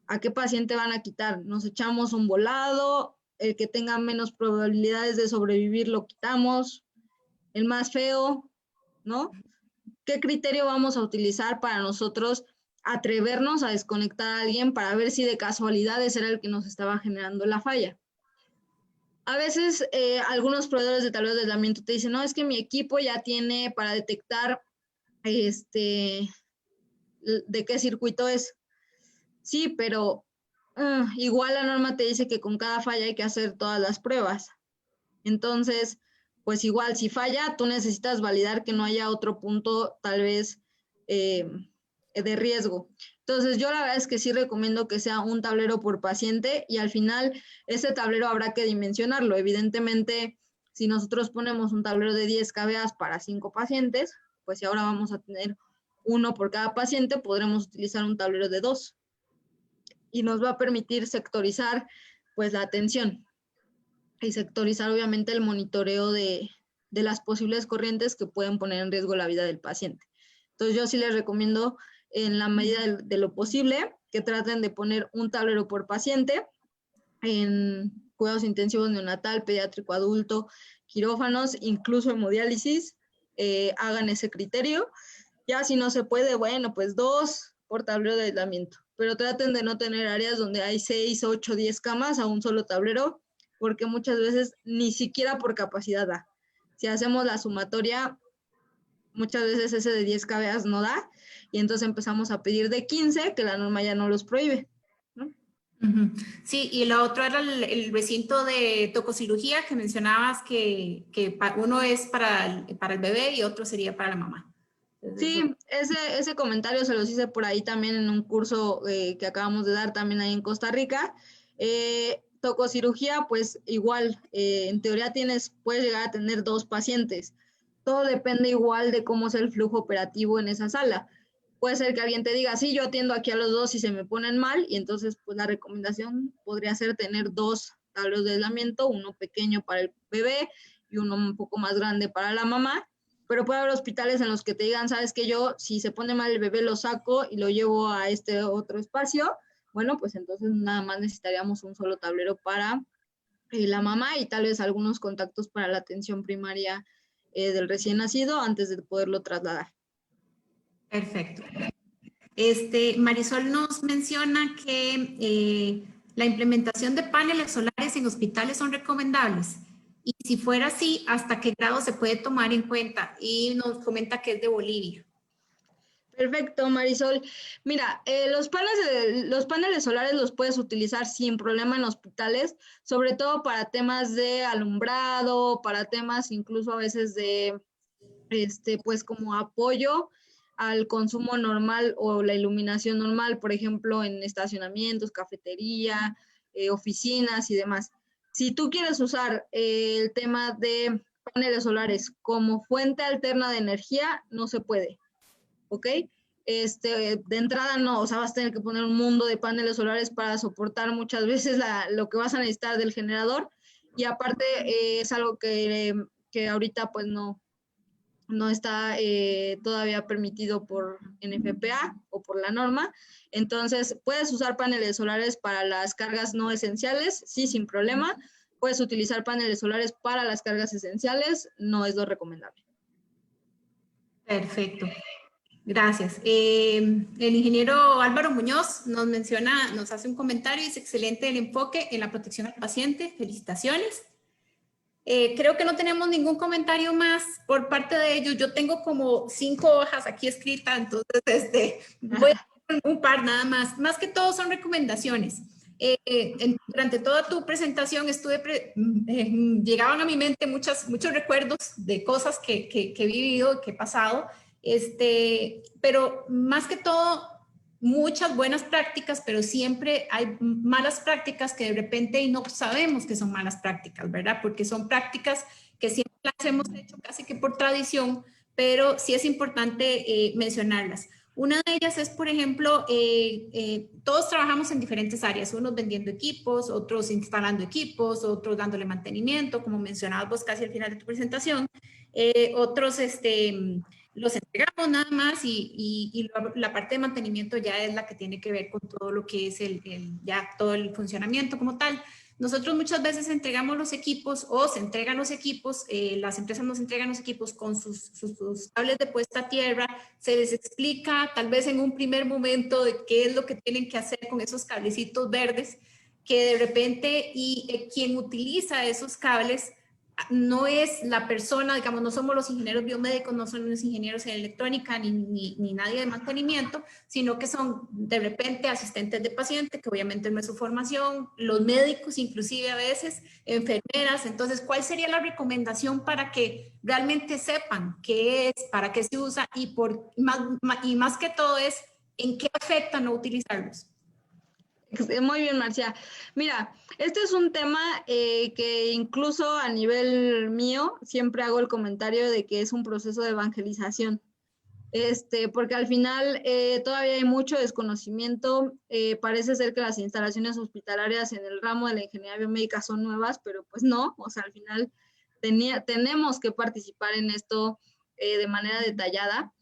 ¿A qué paciente van a quitar? ¿Nos echamos un volado? ¿El que tenga menos probabilidades de sobrevivir lo quitamos? ¿El más feo? ¿No? ¿Qué criterio vamos a utilizar para nosotros atrevernos a desconectar a alguien para ver si de casualidad ese era el que nos estaba generando la falla? A veces algunos proveedores de tableros de aislamiento te dicen, no, es que mi equipo ya tiene para detectar de qué circuito es. Sí, pero igual la norma te dice que con cada falla hay que hacer todas las pruebas. Entonces, pues igual, si falla, tú necesitas validar que no haya otro punto tal vez de riesgo. Entonces, yo la verdad es que sí recomiendo que sea un tablero por paciente y al final ese tablero habrá que dimensionarlo. Evidentemente, si nosotros ponemos un tablero de 10 kVA para 5 pacientes, pues si ahora vamos a tener uno por cada paciente, podremos utilizar un tablero de 2 y nos va a permitir sectorizar pues la atención y sectorizar obviamente el monitoreo de las posibles corrientes que pueden poner en riesgo la vida del paciente. Entonces yo sí les recomiendo en la medida de lo posible que traten de poner un tablero por paciente en cuidados intensivos neonatal, pediátrico, adulto, quirófanos, incluso hemodiálisis, hagan ese criterio. Ya si no se puede, bueno, pues 2 por tablero de aislamiento, pero traten de no tener áreas donde hay 6, 8, 10 camas a un solo tablero, porque muchas veces ni siquiera por capacidad da. Si hacemos la sumatoria, muchas veces ese de 10 kVA no da, y entonces empezamos a pedir de 15, que la norma ya no los prohíbe, ¿no? Sí, y lo otro era el recinto de tococirugía que mencionabas que uno es para el bebé y otro sería para la mamá. Sí, ese comentario se los hice por ahí también en un curso que acabamos de dar también ahí en Costa Rica. Tococirugía, pues igual, en teoría puedes llegar a tener 2 pacientes. Todo depende igual de cómo sea el flujo operativo en esa sala. Puede ser que alguien te diga, sí, yo atiendo aquí a los 2 y se me ponen mal, y entonces pues la recomendación podría ser tener 2 tableros de aislamiento, uno pequeño para el bebé y uno un poco más grande para la mamá. Pero puede haber hospitales en los que te digan, sabes que yo, si se pone mal el bebé, lo saco y lo llevo a este otro espacio. Bueno, pues entonces nada más necesitaríamos un solo tablero para la mamá y tal vez algunos contactos para la atención primaria del recién nacido antes de poderlo trasladar. Perfecto. Marisol nos menciona que la implementación de paneles solares en hospitales son recomendables. Y si fuera así, ¿hasta qué grado se puede tomar en cuenta? Y nos comenta que es de Bolivia. Perfecto, Marisol. Mira, los paneles solares los puedes utilizar sin problema en hospitales, sobre todo para temas de alumbrado, para temas incluso a veces de, pues como apoyo al consumo normal o la iluminación normal, por ejemplo, en estacionamientos, cafetería, oficinas y demás. Si tú quieres usar el tema de paneles solares como fuente alterna de energía, no se puede. ¿Ok? de entrada no, o sea, vas a tener que poner un mundo de paneles solares para soportar muchas veces lo que vas a necesitar del generador, y aparte es algo que ahorita pues no está todavía permitido por NFPA o por la norma. Entonces, puedes usar paneles solares para las cargas no esenciales, sí, sin problema. Puedes utilizar paneles solares para las cargas esenciales, no es lo recomendable. Perfecto. Gracias. El ingeniero Álvaro Muñoz nos hace un comentario y dice: excelente el enfoque en la protección al paciente. Felicitaciones. Creo que no tenemos ningún comentario más por parte de ellos. Yo tengo como 5 hojas aquí escritas, entonces voy a hacer un par nada más. Más que todo son recomendaciones. Durante toda tu presentación llegaban a mi mente muchos recuerdos de cosas que he vivido, que he pasado, pero más que todo muchas buenas prácticas, pero siempre hay malas prácticas que de repente no sabemos que son malas prácticas, ¿verdad? Porque son prácticas que siempre las hemos hecho casi que por tradición, pero sí es importante mencionarlas. Una de ellas es, por ejemplo, todos trabajamos en diferentes áreas, unos vendiendo equipos, otros instalando equipos, otros dándole mantenimiento, como mencionabas vos casi al final de tu presentación, otros los entregamos nada más y la parte de mantenimiento ya es la que tiene que ver con todo lo que es ya todo el funcionamiento como tal. Nosotros muchas veces entregamos los equipos o se entregan los equipos, las empresas nos entregan los equipos con sus cables de puesta a tierra, se les explica tal vez en un primer momento de qué es lo que tienen que hacer con esos cablecitos verdes, que de repente quien utiliza esos cables no es la persona, digamos, no somos los ingenieros biomédicos, no son los ingenieros en electrónica ni nadie de mantenimiento, sino que son de repente asistentes de paciente, que obviamente no es su formación, los médicos inclusive a veces, enfermeras. Entonces, ¿cuál sería la recomendación para que realmente sepan qué es, para qué se usa y más que todo es en qué afecta no utilizarlos? Muy bien, Marcia. Mira, este es un tema que incluso a nivel mío siempre hago el comentario de que es un proceso de evangelización, porque al final todavía hay mucho desconocimiento. Parece ser que las instalaciones hospitalarias en el ramo de la ingeniería biomédica son nuevas, pero pues no, o sea, al final tenemos que participar en esto de manera detallada,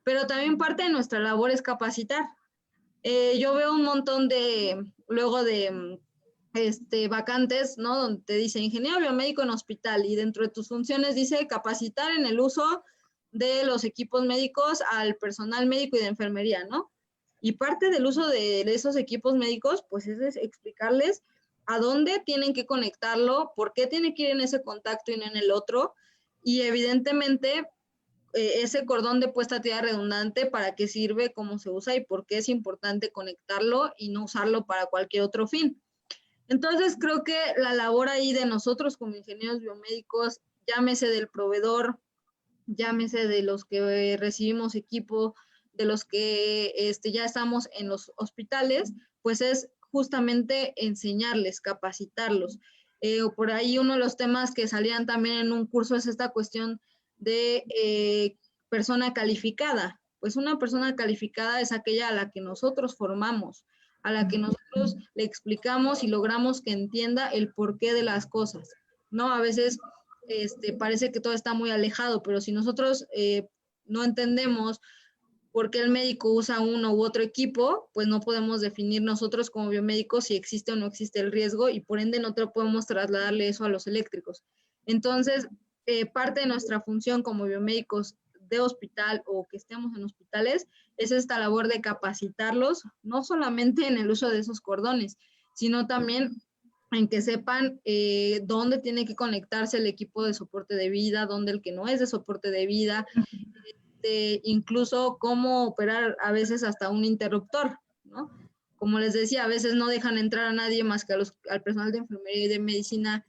pero también parte de nuestra labor es capacitar. Yo veo un montón luego de vacantes, ¿no? Donde te dice ingeniero biomédico en hospital y dentro de tus funciones dice capacitar en el uso de los equipos médicos al personal médico y de enfermería, ¿no? Y parte del uso de esos equipos médicos, pues es explicarles a dónde tienen que conectarlo, por qué tiene que ir en ese contacto y no en el otro, y evidentemente ese cordón de puesta a tierra redundante, para qué sirve, cómo se usa y por qué es importante conectarlo y no usarlo para cualquier otro fin. Entonces, creo que la labor ahí de nosotros como ingenieros biomédicos, llámese del proveedor, llámese de los que recibimos equipo, de los que ya estamos en los hospitales, pues es justamente enseñarles, capacitarlos. Por ahí uno de los temas que salían también en un curso es esta cuestión de persona calificada. Pues una persona calificada es aquella a la que nosotros formamos, a la que nosotros le explicamos y logramos que entienda el porqué de las cosas, ¿no? A veces parece que todo está muy alejado, pero si nosotros no entendemos por qué el médico usa uno u otro equipo, pues no podemos definir nosotros como biomédicos si existe o no existe el riesgo y por ende no podemos trasladarle eso a los eléctricos. Entonces, parte de nuestra función como biomédicos de hospital o que estemos en hospitales es esta labor de capacitarlos, no solamente en el uso de esos cordones, sino también en que sepan dónde tiene que conectarse el equipo de soporte de vida, dónde el que no es de soporte de vida, incluso cómo operar a veces hasta un interruptor, ¿no? Como les decía, a veces no dejan entrar a nadie más que al personal de enfermería y de medicina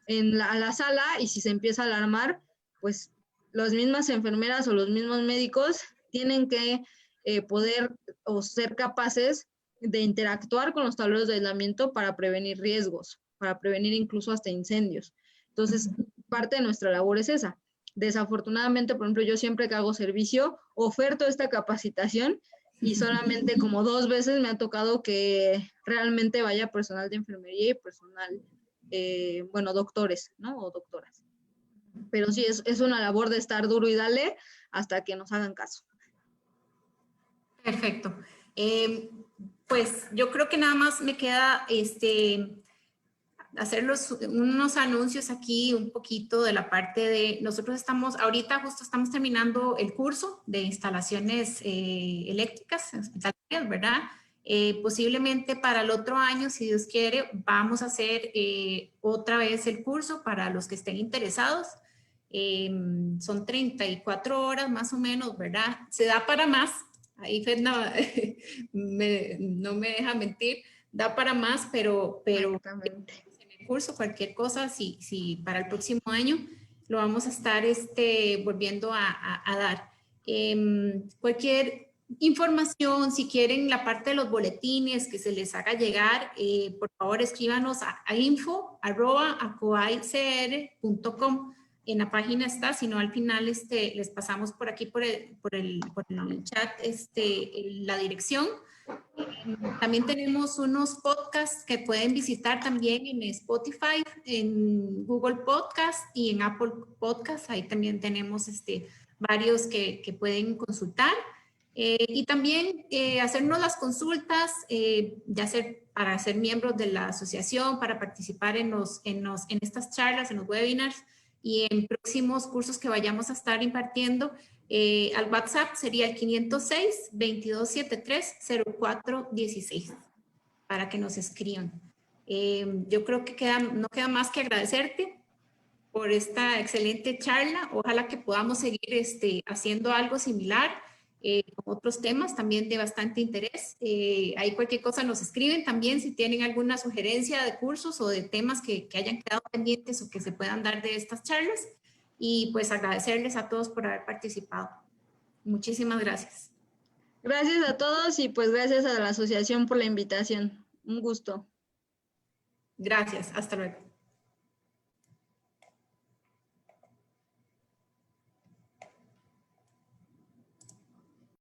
a la sala, y si se empieza a alarmar, pues las mismas enfermeras o los mismos médicos tienen que poder o ser capaces de interactuar con los tableros de aislamiento para prevenir riesgos, para prevenir incluso hasta incendios. Entonces, parte de nuestra labor es esa. Desafortunadamente, por ejemplo, yo siempre que hago servicio, oferto esta capacitación y solamente como 2 veces me ha tocado que realmente vaya personal de enfermería y personal, bueno, doctores, ¿no? O doctoras. Pero sí, es una labor de estar duro y dale hasta que nos hagan caso. Perfecto. Pues yo creo que nada más me queda hacer unos anuncios aquí un poquito de la parte de, nosotros estamos, ahorita justo estamos terminando el curso de instalaciones eléctricas hospitalarias, ¿verdad? Posiblemente para el otro año, si Dios quiere, vamos a hacer otra vez el curso para los que estén interesados. Son 34 horas más o menos, ¿verdad? Se da para más. Ahí Fedna no me deja mentir, da para más, pero Exactamente. curso, cualquier cosa, si para el próximo año lo vamos a estar volviendo a dar. Cualquier información, si quieren la parte de los boletines que se les haga llegar, por favor escríbanos a info@acoaicr.com. En la página está, si no al final les pasamos por aquí por el chat la dirección. También tenemos unos podcasts que pueden visitar también en Spotify, en Google Podcast y en Apple Podcast. Ahí también tenemos varios que pueden consultar. Y también hacernos las consultas, ya sea para ser miembros de la asociación, para participar en estas charlas, en los webinars y en próximos cursos que vayamos a estar impartiendo. Al WhatsApp sería el 506-2273-0416 para que nos escriban. Yo creo que no queda más que agradecerte por esta excelente charla. Ojalá que podamos seguir haciendo algo similar con otros temas también de bastante interés. Ahí cualquier cosa nos escriben también si tienen alguna sugerencia de cursos o de temas que hayan quedado pendientes o que se puedan dar de estas charlas. Y pues agradecerles a todos por haber participado. Muchísimas gracias. Gracias a todos y pues gracias a la asociación por la invitación. Un gusto. Gracias. Hasta luego.